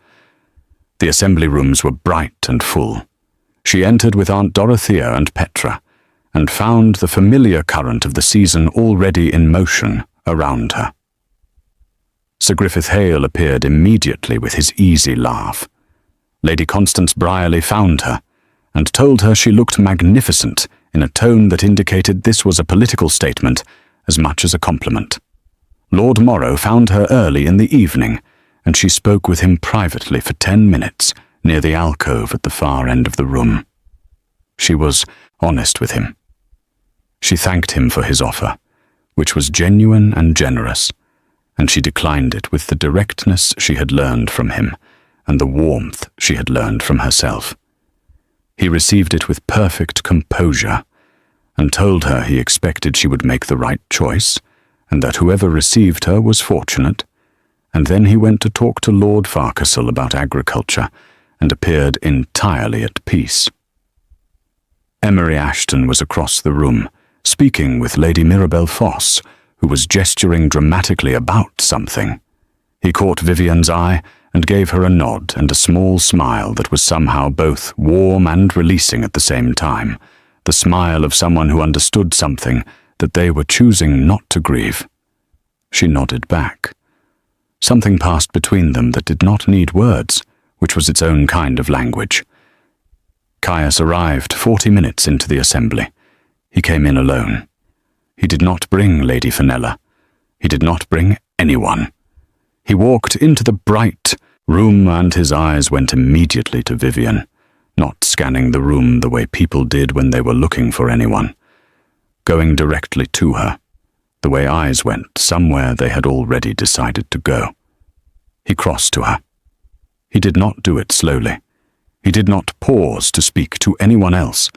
C: The assembly rooms were bright and full. She entered with Aunt Dorothea and Petra, and found the familiar current of the season already in motion around her. Sir Griffith Hale appeared immediately with his easy laugh. Lady Constance Brierly found her, and told her she looked magnificent in a tone that indicated this was a political statement, as much as a compliment. Lord Morrow found her early in the evening, and she spoke with him privately for 10 minutes near the alcove at the far end of the room. She was honest with him. She thanked him for his offer, which was genuine and generous, and she declined it with the directness she had learned from him and the warmth she had learned from herself. He received it with perfect composure and told her he expected she would make the right choice and that whoever received her was fortunate, and then he went to talk to Lord Farquhar about agriculture and appeared entirely at peace. Emery Ashton was across the room, speaking with Lady Mirabelle Foss, who was gesturing dramatically about something. He caught Vivian's eye and gave her a nod and a small smile that was somehow both warm and releasing at the same time, the smile of someone who understood something that they were choosing not to grieve. She nodded back. Something passed between them that did not need words, which was its own kind of language. Caius arrived 40 minutes into the assembly. He came in alone. He did not bring Lady Fenella. He did not bring anyone. He walked into the bright room and his eyes went immediately to Vivian, not scanning the room the way people did when they were looking for anyone, going directly to her, the way eyes went somewhere they had already decided to go. He crossed to her. He did not do it slowly. He did not pause to speak to anyone else.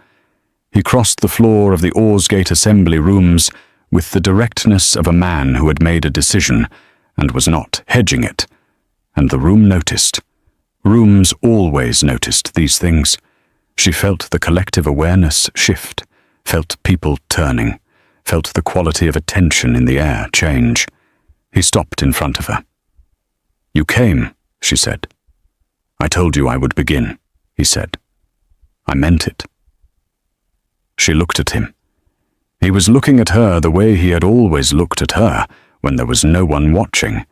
C: He crossed the floor of the Orsgate Assembly rooms with the directness of a man who had made a decision and was not hedging it, and the room noticed. Rooms always noticed these things. She felt the collective awareness shift, felt people turning, felt the quality of attention in the air change. He stopped in front of her. "You came," she said. "I told you I would begin," he said. "I meant it." She looked at him. He was looking at her the way he had always looked at her when there was no one watching,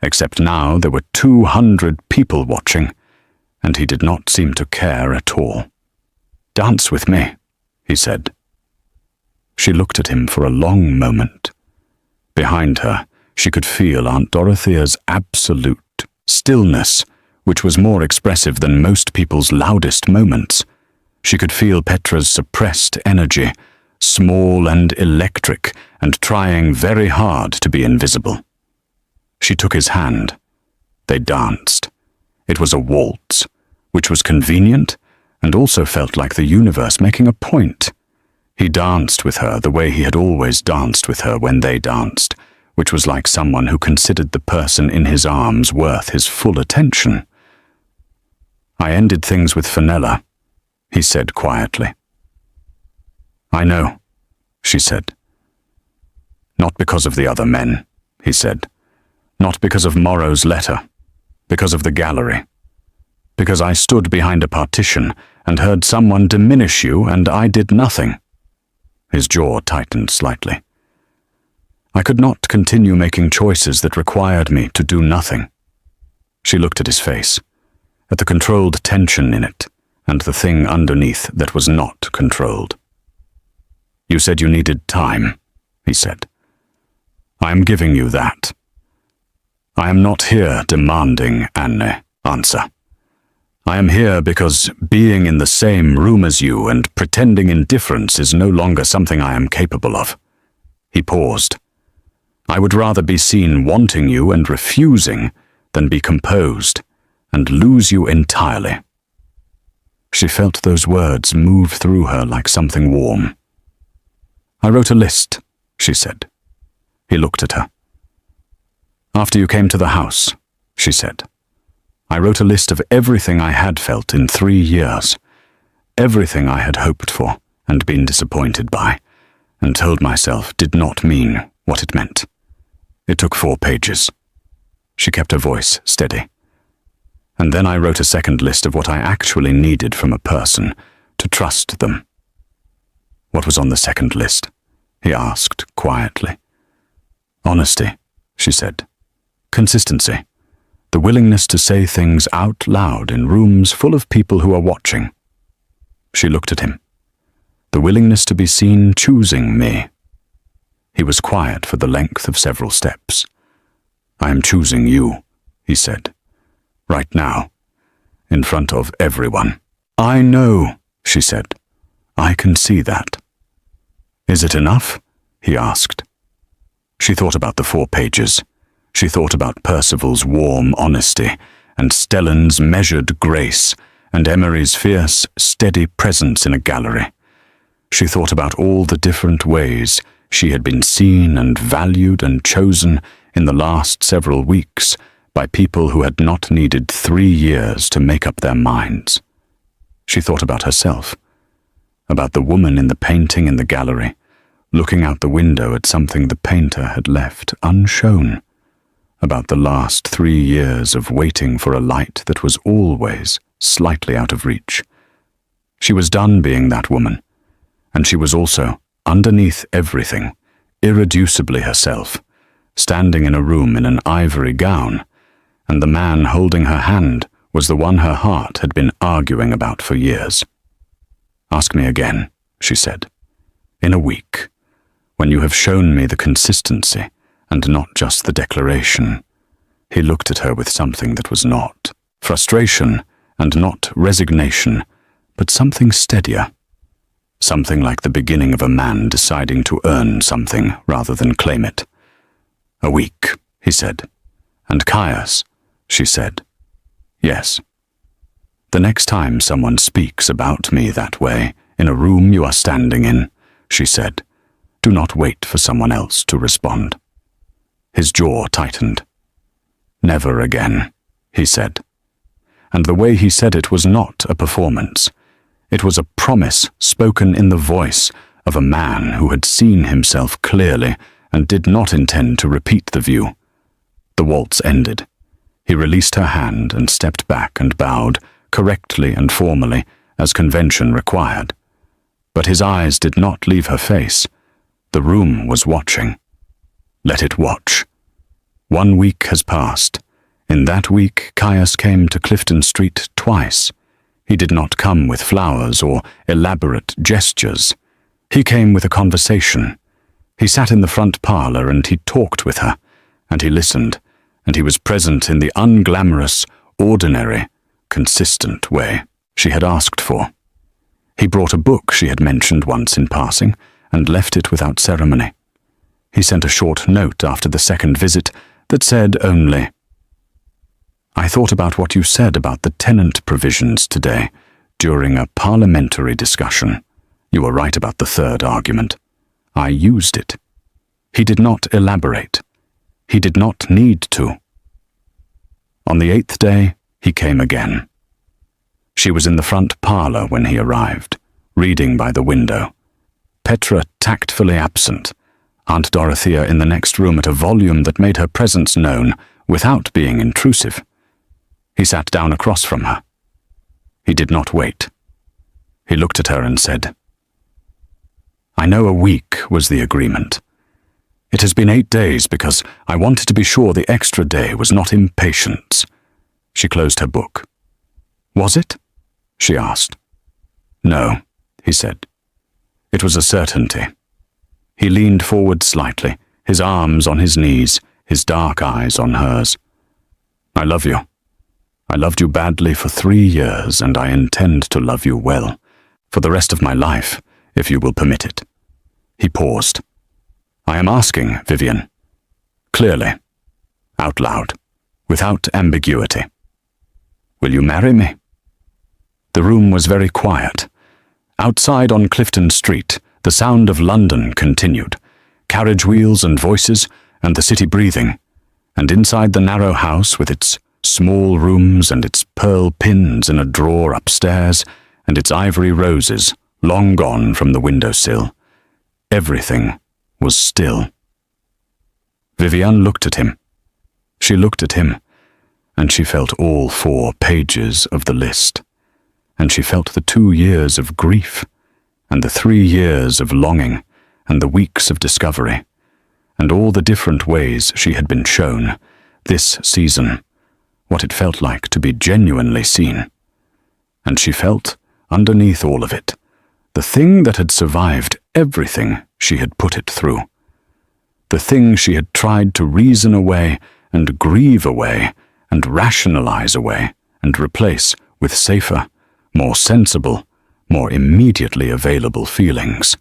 C: except now there were 200 people watching, and he did not seem to care at all. "Dance with me," he said. She looked at him for a long moment. Behind her, she could feel Aunt Dorothea's absolute stillness, which was more expressive than most people's loudest moments. She could feel Petra's suppressed energy, small and electric, and trying very hard to be invisible. She took his hand. They danced. It was a waltz, which was convenient and also felt like the universe making a point. He danced with her the way he had always danced with her when they danced, which was like someone who considered the person in his arms worth his full attention. "I ended things with Fenella," he said quietly. "I know," she said. "Not because of the other men," he said. "Not because of Morrow's letter. Because of the gallery. Because I stood behind a partition and heard someone diminish you and I did nothing." His jaw tightened slightly. "I could not continue making choices that required me to do nothing." She looked at his face, at the controlled tension in it, and the thing underneath that was not controlled. "You said you needed time," he said. "I am giving you that. I am not here demanding an answer. I am here because being in the same room as you and pretending indifference is no longer something I am capable of." He paused. "I would rather be seen wanting you and refusing than be composed and lose you entirely." She felt those words move through her like something warm. "I wrote a list," she said. He looked at her. "After you came to the house," she said, "I wrote a list of everything I had felt in 3 years, everything I had hoped for and been disappointed by, and told myself did not mean what it meant. It took 4 pages. She kept her voice steady. "And then I wrote a second list of what I actually needed from a person, to trust them." "What was on the second list?" he asked quietly. "Honesty," she said. "Consistency. The willingness to say things out loud in rooms full of people who are watching." She looked at him. "The willingness to be seen choosing me." He was quiet for the length of several steps. "I am choosing you," he said. "Right now, in front of everyone." "I know," she said. "I can see that." "Is it enough?" he asked. She thought about the 4 pages. She thought about Percival's warm honesty, and Stellan's measured grace, and Emery's fierce, steady presence in a gallery. She thought about all the different ways she had been seen and valued and chosen in the last several weeks by people who had not needed 3 years to make up their minds. She thought about herself, about the woman in the painting in the gallery, looking out the window at something the painter had left unshown, about the last 3 years of waiting for a light that was always slightly out of reach. She was done being that woman, and she was also, underneath everything, irreducibly herself, standing in a room in an ivory gown, and the man holding her hand was the one her heart had been arguing about for years. "Ask me again," she said, "in a week, when you have shown me the consistency and not just the declaration." He looked at her with something that was not frustration and not resignation, but something steadier. Something like the beginning of a man deciding to earn something rather than claim it. "A week," he said. "And Caius," she said. "Yes. The next time someone speaks about me that way, in a room you are standing in," she said, "do not wait for someone else to respond." His jaw tightened. "Never again," he said. And the way he said it was not a performance. It was a promise spoken in the voice of a man who had seen himself clearly and did not intend to repeat the view. The waltz ended. He released her hand and stepped back and bowed, correctly and formally, as convention required. But his eyes did not leave her face. The room was watching. Let it watch. 1 week has passed. In that week, Caius came to Clifton Street twice. He did not come with flowers or elaborate gestures. He came with a conversation. He sat in the front parlour and he talked with her, and he listened, and he was present in the unglamorous, ordinary, consistent way she had asked for. He brought a book she had mentioned once in passing and left it without ceremony. He sent a short note after the second visit that said only, "I thought about what you said about the tenant provisions today during a parliamentary discussion. You were right about the third argument. I used it." He did not elaborate. He did not need to. On the 8th day, he came again. She was in the front parlour when he arrived, reading by the window. Petra tactfully absent, Aunt Dorothea in the next room at a volume that made her presence known without being intrusive. He sat down across from her. He did not wait. He looked at her and said, "I know a week was the agreement. It has been 8 days because I wanted to be sure the extra day was not impatience." She closed her book. "Was it?" she asked. "No," he said. It was a certainty. He leaned forward slightly, his arms on his knees, his dark eyes on hers. "I love you. I loved you badly for 3 years, and I intend to love you well, for the rest of my life, if you will permit it." He paused. "I am asking, Vivian, clearly, out loud, without ambiguity. Will you marry me?" The room was very quiet. Outside on Clifton Street, the sound of London continued, carriage wheels and voices, and the city breathing, and inside the narrow house with its small rooms and its pearl pins in a drawer upstairs, and its ivory roses long gone from the windowsill, everything was still. Vivian looked at him. She looked at him, and she felt all 4 pages of the list, and she felt the 2 years of grief, and the 3 years of longing, and the weeks of discovery, and all the different ways she had been shown, this season, what it felt like to be genuinely seen. And she felt, underneath all of it, the thing that had survived everything she had put it through, The thing she had tried to reason away and grieve away and rationalize away and replace with safer, more sensible, more immediately available feelings.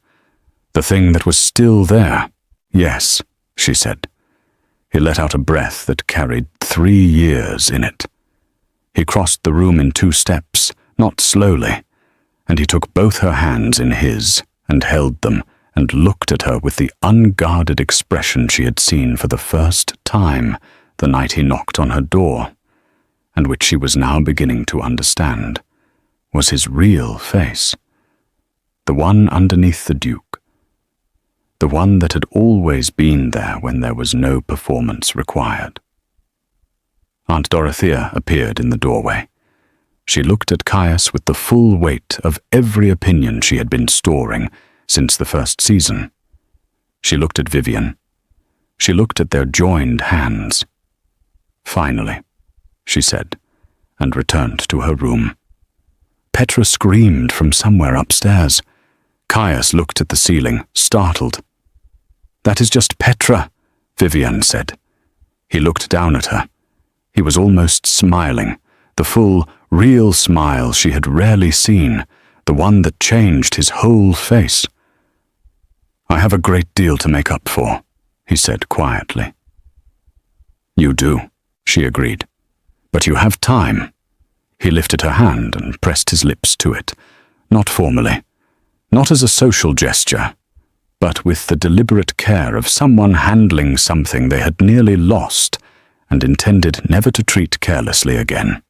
C: The thing that was still there. Yes, she said. He let out a breath that carried 3 years in it. He crossed the room in 2 steps, not slowly, and he took both her hands in his and held them and looked at her with the unguarded expression she had seen for the first time the night he knocked on her door, and which she was now beginning to understand, was his real face, the one underneath the Duke, the one that had always been there when there was no performance required. Aunt Dorothea appeared in the doorway. She looked at Caius with the full weight of every opinion she had been storing since the first season. She looked at Vivian. She looked at their joined hands. Finally, she said, and returned to her room. Petra screamed from somewhere upstairs. Caius looked at the ceiling, startled. "That is just Petra," Vivian said. He looked down at her. He was almost smiling, the full, real smile she had rarely seen, the one that changed his whole face. "I have a great deal to make up for," he said quietly. "You do," she agreed. "But you have time." He lifted her hand and pressed his lips to it, not formally, not as a social gesture, but with the deliberate care of someone handling something they had nearly lost and intended never to treat carelessly again.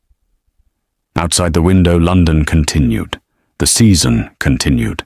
C: Outside the window, London continued. The season continued.